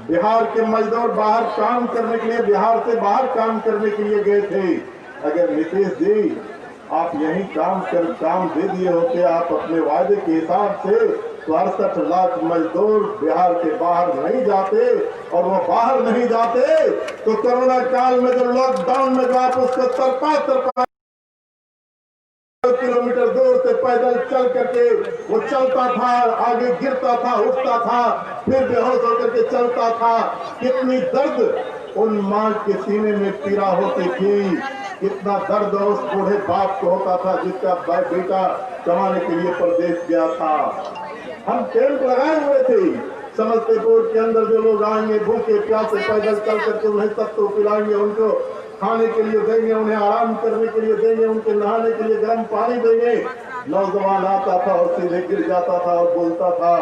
बिहार के मजदूर बाहर काम करने के लिए, बिहार से बाहर काम करने के लिए गए थे। अगर नीतीश जी आप यही काम दे दिए होते आप अपने वायदे के हिसाब से, तो 68 लाख मजदूर बिहार के बाहर नहीं जाते। और वो बाहर नहीं जाते तो कोरोना काल में जो लॉकडाउन में जो आप उसको तरपा किलोमीटर दूर से पैदल चल करके वो चलता था, आगे गिरता था, उठता था, फिर बेहोश होकर के चलता था। कितनी दर्द उन मां के सीने में पीड़ा होती थी, कितना दर्द उस बूढ़े बाप को होता था जिसका बेटा कमाने के लिए प्रदेश गया था। हम कैंप लगाए हुए थे समस्तीपुर के अंदर, जो लोग आएंगे भूखे प्यासे पैदल चल करके उन्हें सत्तू पिलाएंगे, उनको खाने के लिए देंगे, उन्हें आराम करने के लिए देंगे, उनके नहाने के लिए गर्म पानी देंगे। नौजवान आता था और सीधे गिर जाता था और बोलता था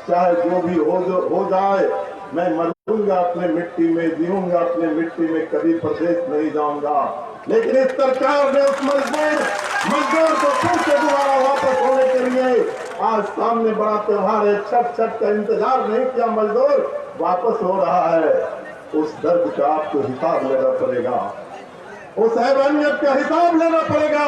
चाहे जो भी हो जाए, मैं मरूंगा अपने मिट्टी में, जीऊंगा अपने मिट्टी में, कभी प्रदेश नहीं जाऊंगा। लेकिन इस सरकार ने उस मजदूर को फिर से दोबारा वापस होने के लिए आज सामने बड़ा त्योहार है, छठ का इंतजार नहीं किया, मजदूर वापस हो रहा है। उस दर्द का आपको हिसाब लेना पड़ेगा, उस हैवानियत का हिसाब लेना पड़ेगा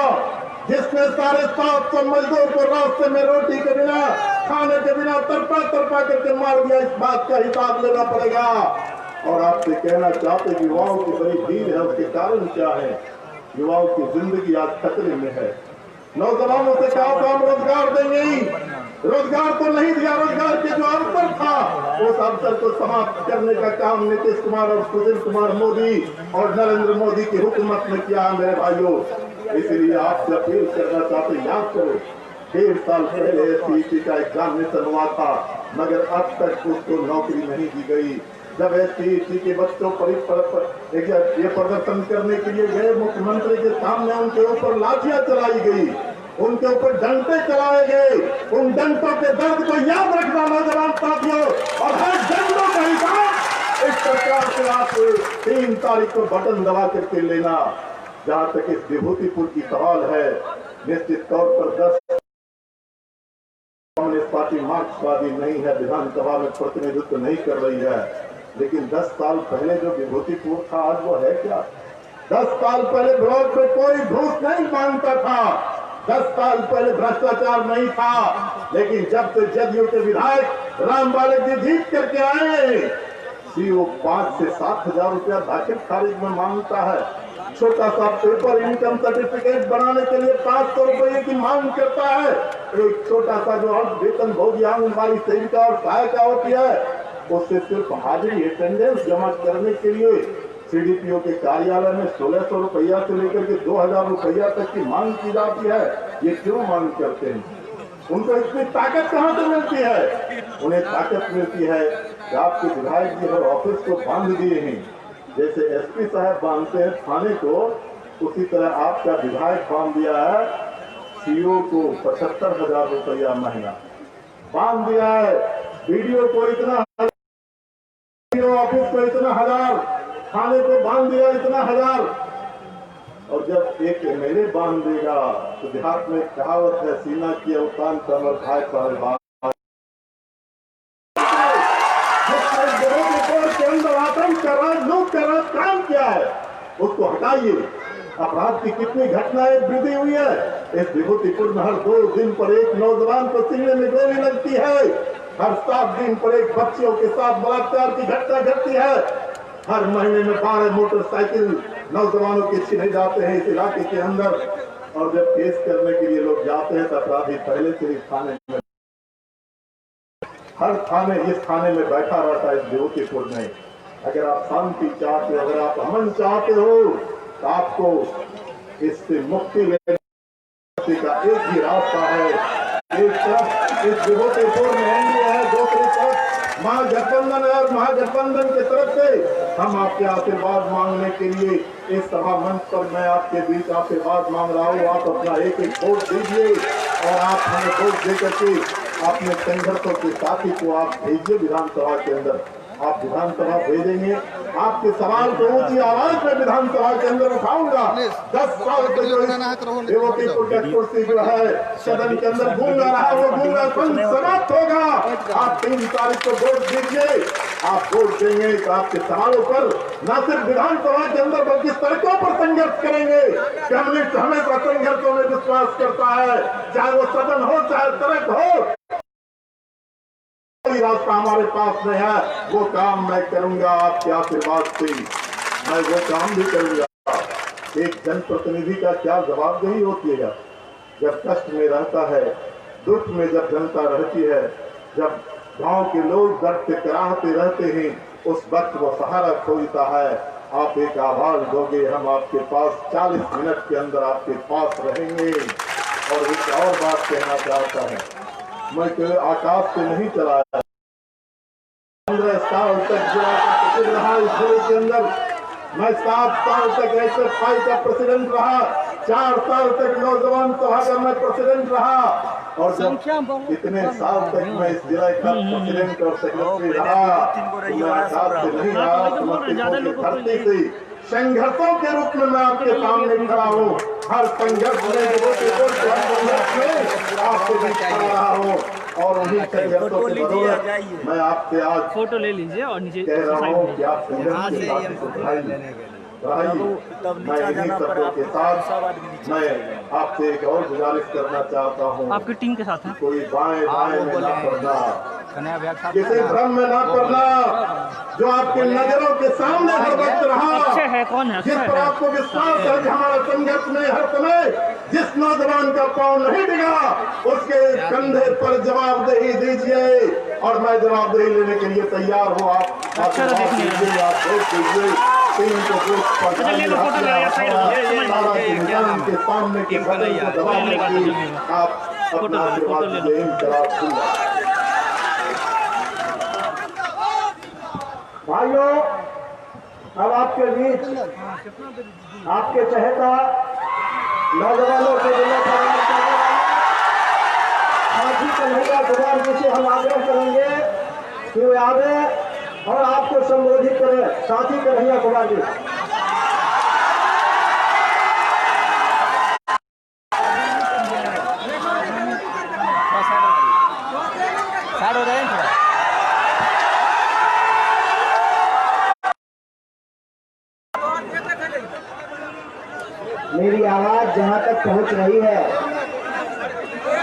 जिसने 750 मजदूर को रास्ते में रोटी के बिना, खाने के बिना तरपा करके मार दिया। इस बात का हिसाब लेना पड़ेगा। और आपसे कहना चाहते युवाओं की बड़ी भीड़ है, उसके कारण क्या है? युवाओं की जिंदगी आज खतरे में है। नौजवानों से कहा तो हम रोजगार देंगे ही, रोजगार तो नहीं दिया। रोजगार के जो अवसर था उस अवसर को समाप्त करने का काम नीतीश कुमार और सुशील कुमार मोदी और नरेंद्र मोदी की हुकूमत ने किया मेरे भाइयों। इसलिए आपसे अपील करना चाहते, याद करो 1.5 साल पहले SPET का एग्जामिनेशन हुआ था, मगर अब तक उसको नौकरी नहीं दी गई। जब SPET के बच्चों पर ये प्रदर्शन करने के लिए गए, मुख्यमंत्री के सामने उनके ऊपर लाठियां चलाई गई, उनके ऊपर डंडे चलाए गए। उन डंडों के दर्द को याद रखना नौजवान साथियों, और हर डंडों का हिसाब इस सरकार से आप 3 तारीख को बटन दबा करके लेना। जहां तक इस विभूतिपुर की सवाल है, निश्चित तौर पर 10 कम्युनिस्ट पार्टी मार्क्सवादी नहीं है, विधानसभा में प्रतिनिधित्व नहीं कर रही है, लेकिन 10 साल पहले जो विभूतिपुर था आज वो है क्या? 10 साल पहले ब्लॉक पे कोई घूस नहीं मांगता था, 10 साल पहले भ्रष्टाचार नहीं था। लेकिन जब से जदयू के विधायक राम बालक जी जीत करके आए, CO 5 से 7 हजार रुपया दाखिल खारिज में मांगता है। छोटा सा पेपर इनकम सर्टिफिकेट बनाने के लिए 500 रुपये की मांग करता है। एक छोटा सा जो अर्ध वेतन भोगी आंगनबाड़ी सेविका और सहायिका होती है, उससे सिर्फ हाजिरी अटेंडेंस जमा करने के लिए CDPO के कार्यालय में 1600 रुपया से लेकर के 2000 रुपया तक की मांग की जाती है। ये क्यों मांग करते हैं? उनको इतनी ताकत कहां से मिलती है? उन्हें ताकत मिलती है कि आपके विधायक जी हर ऑफिस को बांध दिए हैं, जैसे SP साहब बांधते हैं थाने को, उसी तरह आपका विधायक बांध दिया है CO को 75,000 रुपया महीना बांध दिया है, BDO को इतना, ऑफिस को इतना हजार, थाने को बांध दिया इतना हजार। और जब एक MLA बांध देगा तो देहात में कहावत है, सीना की अवतान कमर भाई साहब के अंदर आतंक कर रहा, लूट कर रहा, काम क्या है उसको हटाइए। अपराध की कितनी घटनाएं वृद्धि हुई है। इस विभूतिपुर में हर 2 दिन पर एक नौजवान को सीने में गोली लगती है, हर 7 दिन पर एक बच्चियों के साथ बलात्कार की घटना घटती है, हर महीने में 12 मोटरसाइकिल नौजवानों के छीने जाते हैं इस इलाके के अंदर। और जब केस करने के लिए लोग जाते हैं तो अपराधी पहले से ही थाने में, हर थाने इस थाने में बैठा रहता है इस विभूतिपुर में। अगर आप शांति चाहते हो, अगर आप अमन चाहते हो, तो आपको इससे मुक्ति लेने का एक ही रास्ता है। एक तरफ इस विभूतिपुर में एनडीए है, दूसरी तरफ महागठबंधन है और महागठबंधन की तरफ से हम आपके आशीर्वाद मांगने के लिए इस सभा मंच पर मैं आपके बीच आशीर्वाद मांग रहा हूँ। आप अपना एक एक वोट दीजिए और आप हमें वोट दे करके अपने संघर्षों के साथी को आप भेजिए विधानसभा के अंदर। आप विधानसभा भेजेंगे, आपके सवाल को ऊंची आवाज में विधानसभा के अंदर उठाऊंगा। 10 साल से जो विभूतिपुर का कुर्सी जो है सदन के अंदर गूंगा रहा, वो गूंगा समाप्त होगा। आप 3 तारीख को वोट दीजिए। आप वोट देंगे तो आपके सवालों पर न सिर्फ विधानसभा के अंदर बल्कि सड़कों पर संघर्ष करेंगे। कम्युनिस्ट हमेशा संघर्षों में विश्वास करता है, चाहे वो सदन हो चाहे सड़क हो। रास्ता हमारे पास में है, वो काम मैं करूंगा आपके आशीर्वाद से, मैं वो काम भी करूंगा। एक जनप्रतिनिधि का क्या जवाबदेही होती है जब कष्ट में रहता है, दुख में जब जनता रहती है, जब गांव के लोग दर्द से कराहते रहते हैं, उस वक्त वो सहारा खोजता है। आप एक आवाज दोगे, हम आपके पास 40 मिनट के अंदर आपके पास रहेंगे। और एक और बात कहना चाहता है, मैं तो आकाश से नहीं चलाया, 15 साल तक जिला रहा इस जिले के अंदर। मैं 7 साल तक SFI का प्रेसिडेंट रहा, 4 साल तक नौजवान सभा का मैं प्रेसिडेंट रहा, और जब इतने साल तक मैं इस जिले का प्रेसिडेंट और सेक्रेटरी रहा, तो मैं आकाश से नहीं रहा, समस्तीपुर की धरती से संघर्षों के रूप में मैं आपके सामने खड़ा हूँ। हर संघर्ष में आपसे भी खड़ा रहा हूँ और उन्हीं संघर्षों की बदौलत मैं आपसे आज फोटो ले लीजिए और नीचे कह रहा हूँ कि आप संघर्ष के साथ मैं इन्हीं शब्दों के साथ मैं आपसे एक और गुजारिश करना चाहता हूँ। आपकी टीम के साथ है। कोई बाएं बाएं में ना पड़ना, किसी भ्रम में ना पड़ना, जो आपकी नजरों के सामने हर वक्त रहा, अच्छे है कौन है, जिस पर आपको विश्वास है कि हमारा संघर्ष में हर समय जिस नौजवान का पांव नहीं डिगा, उसके कंधे पर जवाबदेही दीजिए और मैं जवाबदेही लेने के लिए तैयार हूँ। आप दीजिए, आप वोट दीजिए, टीम को वोट के सामने के बटन को दबाने की आप अपना आशीर्वाद दीजिए। जवाब दूंगा। भाइयों, अब आपके बीच आपके चहेता नौजवानों के लिए साथी कन्हैया कुमार जी से हम आग्रह करेंगे कि वे आवे और आपको संबोधित करें। साथी कन्हैया कुमार जी। मेरी आवाज जहाँ तक पहुँच रही है,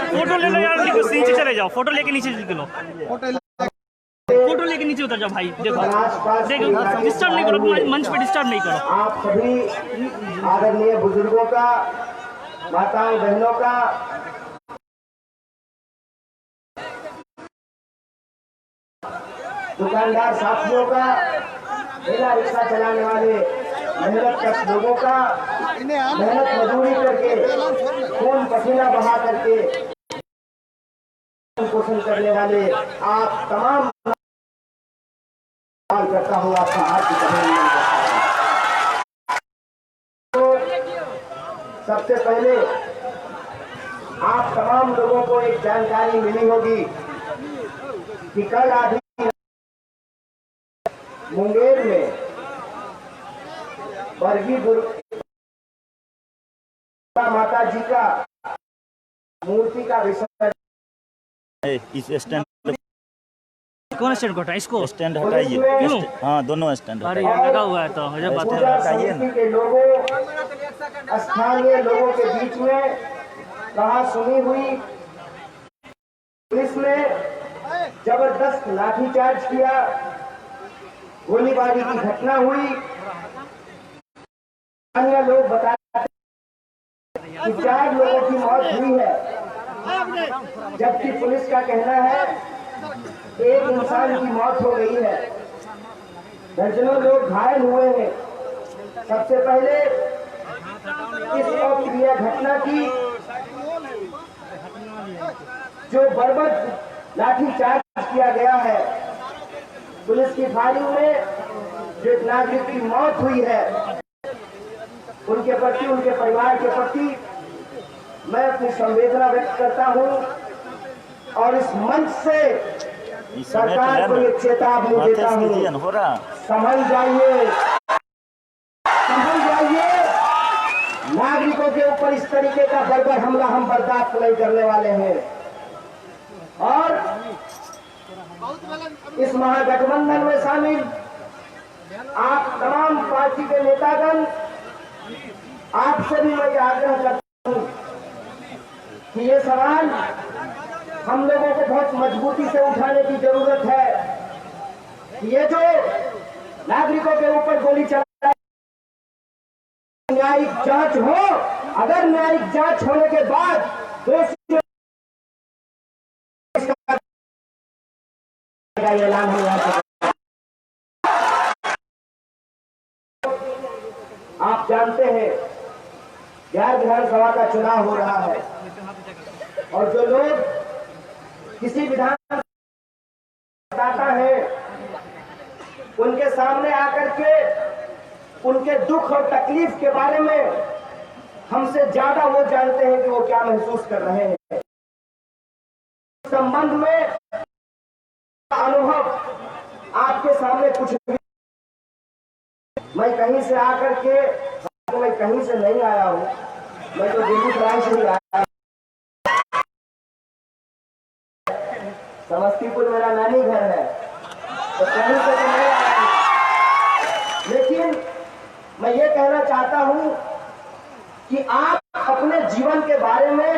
फोटो ले लो यार, नीचे चले जाओ, फोटो लेके नीचे चलो, फोटो लेके नीचे उतर जाओ भाई। देखो देखो, डिस्टर्ब नहीं करो, मंच पे डिस्टर्ब नहीं करो। आप सभी आदरणीय बुजुर्गों का, माताओं बहनों का, दुकानदार साथियों का, ठेला रिक्शा चलाने वाले मेहनत कश लोगों का, मेहनत मजदूरी करके खून पसीना बहा करके पोषण करने वाले आप तमाम करता हूँ, आपका हाथ तो सबसे पहले आप तमाम लोगों को एक जानकारी मिली होगी कि कल आधी मुंगेर में बरगी दुर्गा माता जी का मूर्ति का विसर्जन। इस स्टैंड कौन स्टैंड को हटाए? इसको स्टैंड हटाइए। क्यों? हाँ, दोनों स्टैंड अरे यार लगा हुआ है तो मुझे बात हटाइए ना। के लोगों, स्थानीय लोगों के बीच में कहा सुनी हुई, पुलिस ने जबरदस्त लाठीचार्ज किया, गोलीबारी की घटना हुई। स्थानीय लोग बताते कि 4 लोगों की मौत हुई है, जबकि पुलिस का कहना है 1 इंसान की मौत हो गई है, दर्जनों लोग घायल हुए हैं। सबसे पहले इस अप्रिय घटना की जो बर्बर लाठीचार्ज किया गया है, पुलिस की फायरिंग में जो एक नागरिक की मौत हुई है, उनके प्रति, उनके परिवार के प्रति मैं अपनी संवेदना व्यक्त करता हूं और इस मंच से सरकार को ये चेतावनी देता हूं, समझ जाइए, समझ जाइए, नागरिकों के ऊपर इस तरीके का बर्बर हमला हम बर्दाश्त नहीं करने वाले हैं। और इस महागठबंधन में शामिल आप तमाम पार्टी के नेतागण, आपसे भी मैं आग्रह करता हूं कि ये सवाल हम लोगों को बहुत मजबूती से उठाने की जरूरत है। ये जो नागरिकों के ऊपर गोली चला, न्यायिक जांच हो, अगर न्यायिक जांच होने के बाद दोषी का ऐलान हो जाता। आप जानते हैं बिहार विधानसभा का चुनाव हो रहा है और जो लोग किसी विधान बताता है, उनके सामने आकर के उनके दुख और तकलीफ के बारे में हमसे ज्यादा वो जानते हैं कि वो क्या महसूस कर रहे हैं। संबंध में अनुभव आपके सामने कुछ भी, मैं कहीं से आकर के, मैं कहीं से नहीं आया हूं, मैं तो बेगूसराय से ही आया। समस्तीपुर मेरा नानी घर है, तो कहीं से तो नहीं आया हूं। लेकिन मैं ये कहना चाहता हूं कि आप अपने जीवन के बारे में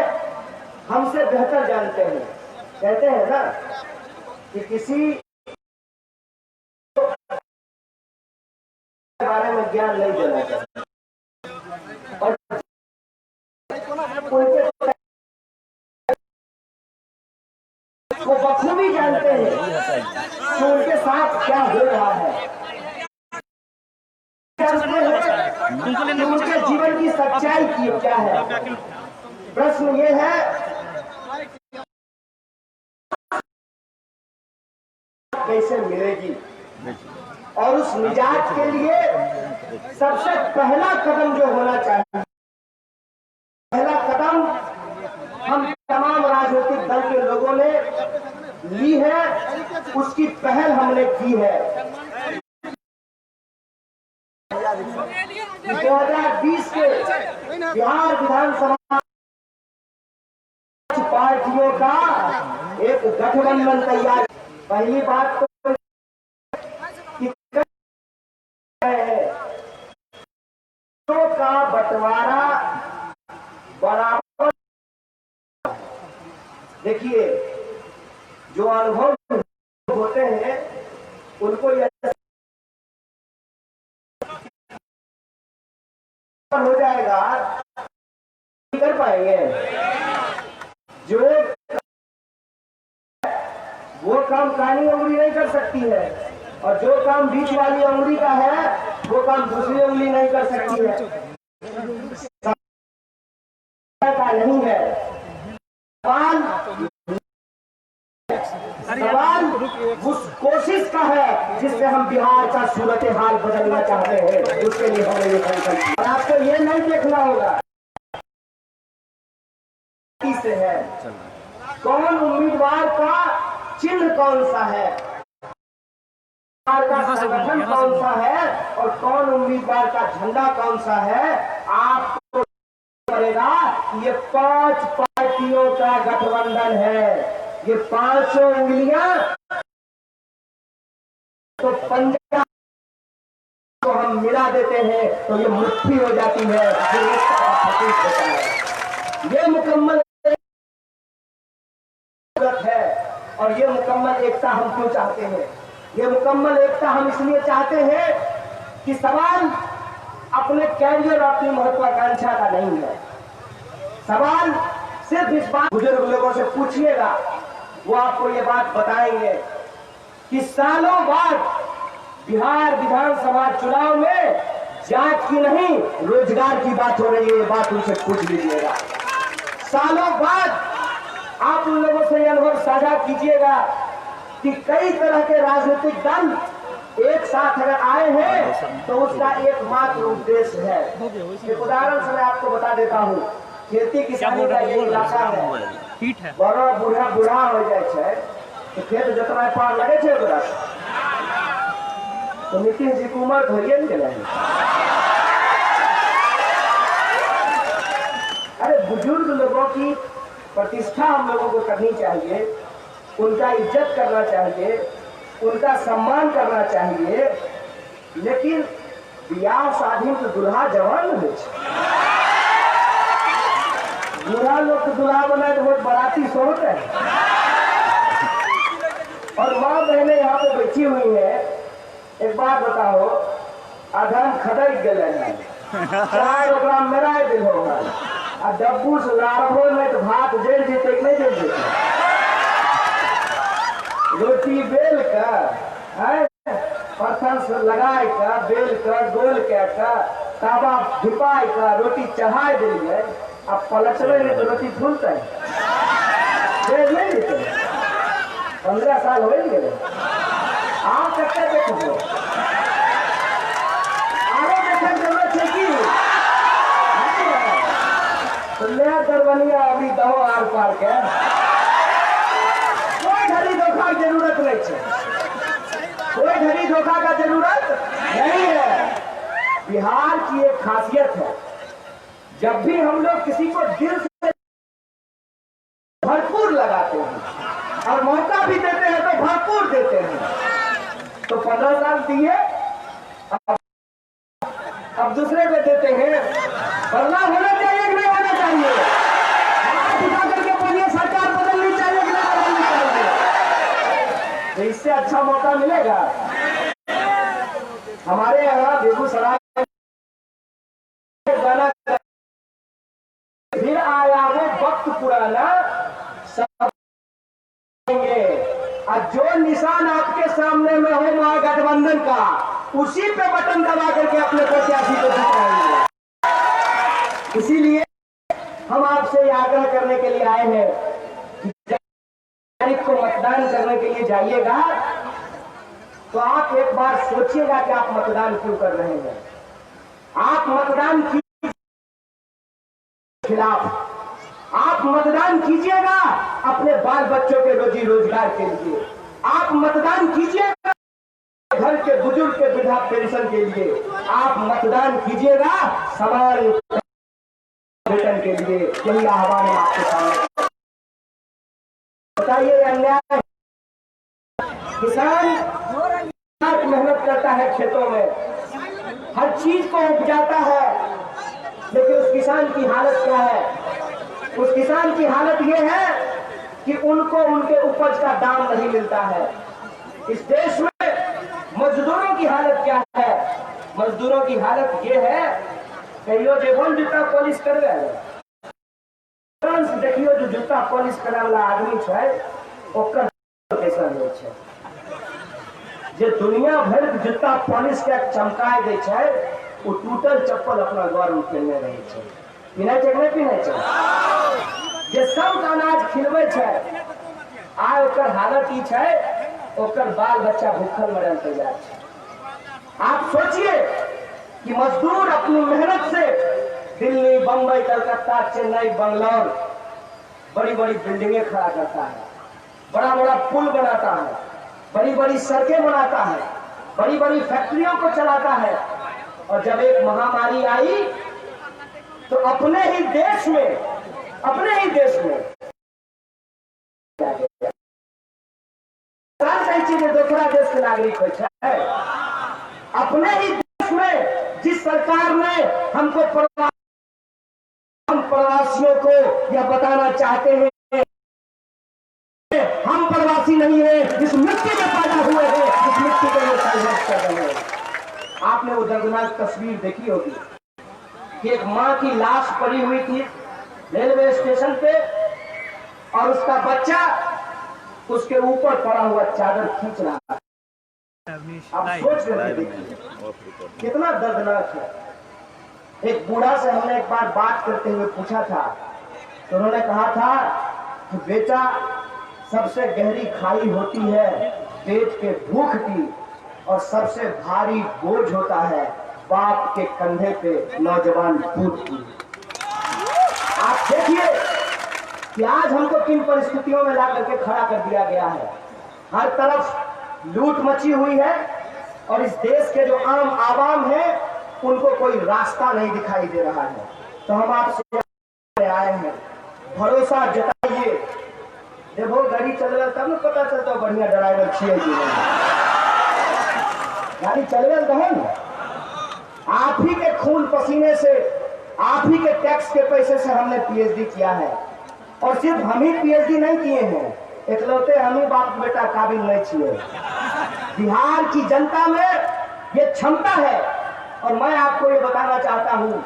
हमसे बेहतर जानते हैं। कहते हैं ना कि किसी के बारे में ज्ञान नहीं देना चाहिए और वो बखूबी जानते हैं कि उनके साथ क्या हो रहा है, उनके जीवन की सच्चाई की क्या है। प्रश्न ये है कैसे मिलेगी, और उस निजात के लिए सबसे पहला कदम जो होना चाहिए, पहला कदम हम तमाम राजनीतिक दल के लोगों ने ली है, उसकी पहल हमने की है। 2020 के बिहार विधानसभा पार्टियों का एक गठबंधन तैयार। पहली बात तो का बंटवारा बराबर। देखिए, जो अनुभव होते हैं उनको यह हो जाएगा, कर पाएंगे। जो वो काम काली उंगली नहीं कर सकती है और जो काम बीच वाली उंगली का है वो काम दूसरी उंगली नहीं कर सकती है। का नहीं है सवाल उस कोशिश का है जिससे हम बिहार का सूरत हाल बदलना चाहते हैं। उसके लिए हमें ये संकल्प, और आपको ये नहीं देखना होगा से है कौन उम्मीदवार का चिन्ह कौन सा है, का संगठन कौन सा है और कौन उम्मीदवार का झंडा कौन सा है। आपको पड़ेगा ये 5 पार्टियों का गठबंधन है। ये 5 उंगलियां तो पंजाब को हम मिला देते हैं तो ये मुट्ठी हो जाती है। ये मुकम्मल है और ये मुकम्मल एकता हम क्यों चाहते हैं। ये मुकम्मल एकता हम इसलिए चाहते हैं कि सवाल अपने कैरियर और अपनी महत्वाकांक्षा का नहीं है। सवाल सिर्फ इस बात, बुजुर्ग लोगों से पूछिएगा वो आपको ये बात बताएंगे कि सालों बाद बिहार विधानसभा चुनाव में जात की नहीं, रोजगार की बात हो रही है, ये बात उनसे पूछ लीजिएगा। सालों बाद आप उन लोगों से यह अनुभव साझा कीजिएगा कि कई तरह के राजनीतिक दल एक साथ अगर आए हैं तो उसका एकमात्र उद्देश्य है। एक उदाहरण से मैं आपको बता देता हूँ, खेती किसानी का ये इलाका है, बड़ा बूढ़ा हो जाए तो खेत जोतना पार लगे छे ओकरा तो नीतीश जी की उम्र होइए न गेलै। अरे बुजुर्ग लोगों की प्रतिष्ठा हम लोगों को करनी चाहिए, उनका इज्जत करना चाहिए, उनका सम्मान करना चाहिए, लेकिन बियाह शादी तो दुल्हा जवान हो, बुढ़ा लोग तो दुल्हा बनाए तो बहुत बराती सोच है। और माँ बहने यहाँ पे बैठी हुई है, एक बात बताओ, अधन खदक गए चार ओकरा मेरा दिल होगा आ डब्बू से लाड़बो नहीं तो भात जल जेते नहीं जल जेते। रोटी बेल कर पत्थर से लगाए का बेल कर गोल के तावा धिपाई का रोटी चढ़ाई दिलिए, अब पलटवे नहीं तो रोटी फूलते बेल नहीं देते। 15 साल हो गए आप कट्टे देखो आगे देखे जरूरत है कि तो नया दरबनिया अभी दहो आर पार के कोई घड़ी धोखा की जरूरत नहीं है, कोई घड़ी धोखा का जरूरत नहीं है। बिहार की एक खासियत है, जब भी हम लोग किसी को दिल से भरपूर लगाते हैं और मौका भी देते हैं तो भरपूर देते हैं। तो 15 साल दिए, अब दूसरे पे देते हैं। बदलाव होना चाहिए कि नहीं होना चाहिए? हाथ उठा करके बोलिए सरकार बदलनी चाहिए कि नहीं बदलनी चाहिए? तो इससे अच्छा मौका मिलेगा। हमारे यहाँ बेगूसराय गाना फिर आया वो वक्त पुराना सब, जो निशान आपके सामने में हो महागठबंधन का, उसी पे बटन दबा करके अपने प्रत्याशी को जिताएंगे। इसीलिए हम आपसे ये आग्रह करने के लिए आए हैं कि तारीख को मतदान करने के लिए जाइएगा तो आप एक बार सोचिएगा कि आप मतदान क्यों कर रहे हैं। आप मतदान के खिलाफ, आप मतदान कीजिएगा अपने बाल बच्चों के रोजी रोजगार के लिए, आप मतदान कीजिएगा घर के बुजुर्ग के वृद्धा पेंशन के लिए, आप मतदान कीजिएगा समान वेतन के लिए। यही आह्वान है आपके सामने। बताइए अन्याय, किसान मेहनत करता है खेतों में, हर चीज को उपजाता है, लेकिन उस किसान की हालत क्या है? उस किसान की हालत यह है कि उनको उनके उपज का दाम नहीं मिलता है। इस देश में मजदूरों की हालत क्या है? मजदूरों की हालत यह है, कहियो जेबन जूता पॉलिश कर देखियो जो जूता पॉलिश करे वाला आदमी है ओकर कैसा होइ छै, जे दुनिया भर के जूता पॉलिश के चमकाय दे छै, वो टूटल चप्पल अपना घर में पहने रहे छै। पिन्है छै नहीं पिन्है छै? जे सब अनाज खिलबै छै, आइ ओकर हालत ई छै, ओकर बाल बच्चा भूखल मरल तैयार छै। आप सोचिए कि मजदूर अपनी मेहनत से दिल्ली, बंबई, कलकत्ता, चेन्नई, बंगलौर बड़ी बड़ी बिल्डिंगें खड़ा करता है, बड़ा बड़ा पुल बनाता है, बड़ी बड़ी सड़कें बनाता है, बड़ी बड़ी फैक्ट्रियों को चलाता है। और जब एक महामारी आई तो अपने ही देश में चीजें दूसरा देश के नागरिक हो है। अपने ही देश में जिस सरकार ने हमको हम प्रवासियों को यह बताना चाहते हैं हम प्रवासी नहीं है, जिस मिट्टी में पैदा हुए हैं, जिस मिट्टी को वो संघर्ष कर रहे हैं। आपने वो दर्दनाक तस्वीर देखी होगी कि एक माँ की लाश पड़ी हुई थी रेलवे स्टेशन पे और उसका बच्चा उसके ऊपर पड़ा हुआ चादर खींच रहा था। आप सोच करके देखिए कितना दर्दनाक है। एक बूढ़ा से हमने एक बार बात करते हुए पूछा था, तो उन्होंने कहा था कि बेटा, सबसे गहरी खाई होती है पेट के भूख की, और सबसे भारी बोझ होता है बाप के कंधे पे नौजवान पूत की। आप देखिए कि आज हमको किन परिस्थितियों में ला करके खड़ा कर दिया गया है। हर तरफ लूट मची हुई है, और इस देश के जो आम आवाम है उनको कोई रास्ता नहीं दिखाई दे रहा है। तो हम आपसे आए हैं, भरोसा जताइए। देखो गाड़ी चल रहा तब न पता चलता बढ़िया ड्राइवर छे गाड़ी चल रहा ना। आप ही के खून पसीने से, आप ही के टैक्स के पैसे से हमने पीएचडी किया है, और सिर्फ हम ही पीएचडी नहीं किए हैं, इकलौते हम ही बाप बेटा काबिल नहीं छिए। बिहार की जनता में ये क्षमता है, और मैं आपको ये बताना चाहता हूँ,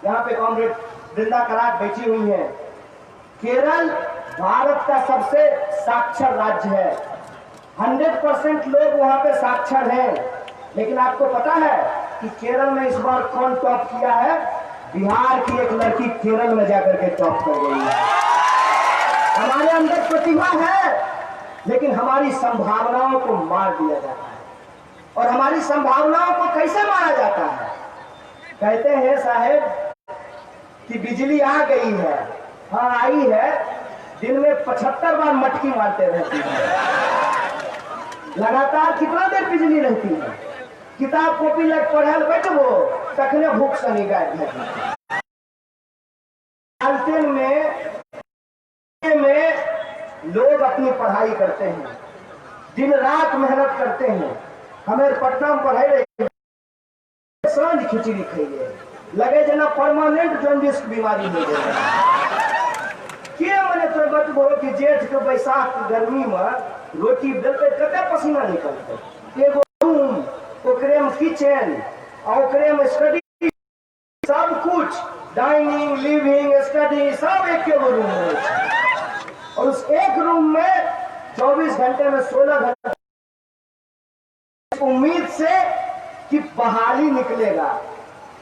यहाँ पे कॉमरेड वृंदा कराट बैठी हुई है। केरल भारत का सबसे साक्षर राज्य है, 100% लोग वहाँ पे साक्षर हैं। लेकिन आपको पता है कि केरल में इस बार कौन टॉप किया है? बिहार की एक लड़की केरल में जाकर के टॉप कर गई है। हमारे अंदर प्रतिभा है, लेकिन हमारी संभावनाओं को मार दिया जाता है। और हमारी संभावनाओं को कैसे मारा जाता है? कहते हैं साहेब कि बिजली आ गई है, हाँ आई है, दिन में 75 बार मटकी मारते रहती है। लगातार कितना देर बिजली रहती है? किताब कॉपी लग पढ़ल बैठबो तखने भूख सनी गाय में लोग अपनी पढ़ाई करते हैं, दिन रात मेहनत करते हैं। हमें पटना में पढ़ाई रही, सांझ खिचड़ी खाइए, लगे जना परमानेंट जॉन्डिस की बीमारी हो गई। के मने तो बतबो कि जेठ के बैसाख के गर्मी में रोटी बेलते कते पसीना निकलते। एगो रूम, ओकरे में किचन, और ओकरे में स्टडी, सब कुछ डाइनिंग, लिविंग, स्टडी सब एक के रूम में। और उस एक रूम में 24 घंटे में 16 घंटे उम्मीद से कि बहाली निकलेगा।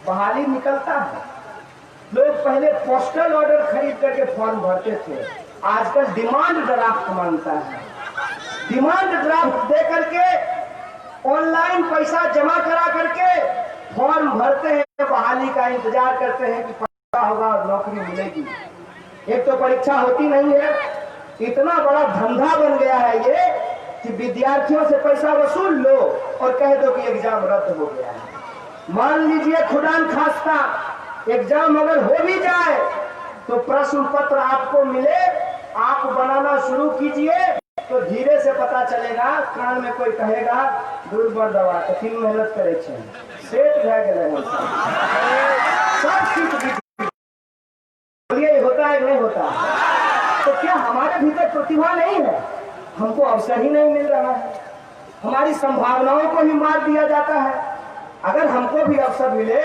बहाली निकलता है। लोग पहले पोस्टल ऑर्डर खरीद करके फॉर्म भरते थे, आजकल डिमांड ड्राफ्ट मांगता है। डिमांड ड्राफ्ट दे करके ऑनलाइन पैसा जमा करा करके फॉर्म भरते हैं, बहाली का इंतजार करते हैं कि पैसा होगा और नौकरी मिलेगी। एक तो परीक्षा होती नहीं है, इतना बड़ा धंधा बन गया है ये कि विद्यार्थियों से पैसा वसूल लो और कह दो कि एग्जाम रद्द हो गया है। मान लीजिए खुदान खास्ता एग्जाम अगर हो भी जाए तो प्रश्न पत्र आपको मिले, आप बनाना शुरू कीजिए तो धीरे से पता चलेगा। कान में कोई कहेगा दुर्बल दवा तो 3 मेहनत करे छे, सेट भए गेलै हम सब सीख ये होता है नहीं होता। तो क्या हमारे भीतर प्रतिभा नहीं है? हमको अवसर ही नहीं मिल रहा है, हमारी संभावनाओं को ही मार दिया जाता है। अगर हमको भी अवसर मिले,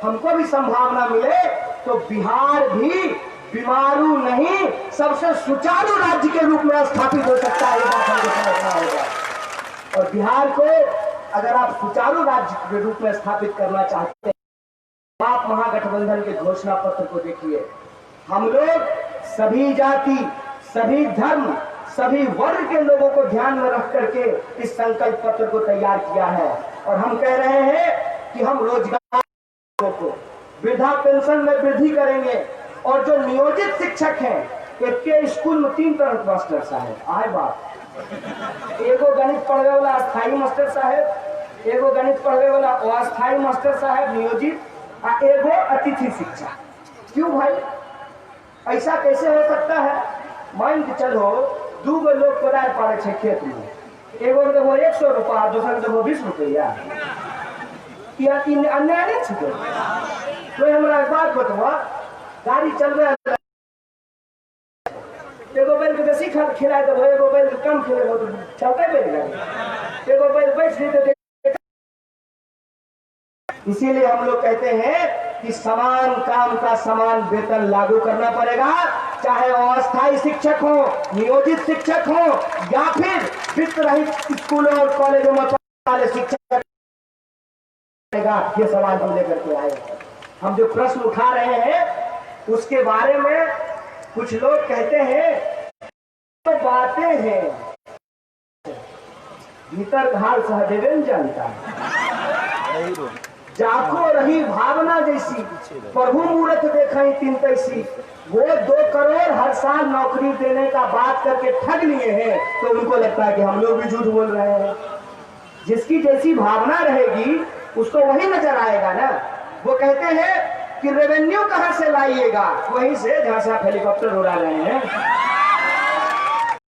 हमको भी संभावना मिले, तो बिहार भी बीमारू नहीं सबसे सुचारू राज्य के रूप में स्थापित हो सकता है। और बिहार को अगर आप सुचारू राज्य के रूप में स्थापित करना चाहते हैं, आप महागठबंधन के घोषणा पत्र को देखिए। हम लोग सभी जाति, सभी धर्म, सभी वर्ग के लोगों को ध्यान में रख करके इस संकल्प पत्र को तैयार किया है। और हम कह रहे हैं कि हम रोजगार को, वृद्धा पेंशन में वृद्धि करेंगे। और जो नियोजित शिक्षक हैं, एक के स्कूल में 3 तरह के मास्टर साहब आए बात। एगो गणित पढ़वे वाला अस्थायी मास्टर साहब, एगो गणित पढ़वे वाला अस्थायी मास्टर साहब नियोजित, और एगो अतिथि शिक्षक। क्यों भाई ऐसा कैसे हो सकता है? मान के चलो 2 गो लोग कोदार पाड़े छे खेत में, एगो देवो 100 रुपया, दूसरा देवो 20 रुपया। या अन्याय नहीं छे? तो हमरा एक बात बताओ, गाड़ी चलवे एगो बैल के बेसी खिला देबो, एगो बैल के कम खिलेबो तो चलते बैल गाड़ी। एगो बैल बैठ नहीं। इसीलिए हम लोग कहते हैं कि समान काम का समान वेतन लागू करना पड़ेगा, चाहे अस्थायी शिक्षक हो, नियोजित शिक्षक हो, या फिर वित्त रहित स्कूलों और कॉलेजों में वाले शिक्षक ये सवाल हम लेकर के आए हैं। हम जो प्रश्न उठा रहे हैं उसके बारे में कुछ लोग कहते हैं तो बातें हैं, भीतर घाल सहदेवन जानता है। जाको रही भावना जैसी, प्रभु मूर्त देखा तीन तैसी। वो 2 करोड़ हर साल नौकरी देने का बात करके ठग लिए हैं, तो उनको लगता है कि हम लोग भी झूठ बोल रहे हैं। जिसकी जैसी भावना रहेगी उसको वही नजर आएगा ना। वो कहते हैं कि रेवेन्यू कहां से लाइएगा, वहीं से जहां से आप हेलीकॉप्टर उड़ा रहे हैं।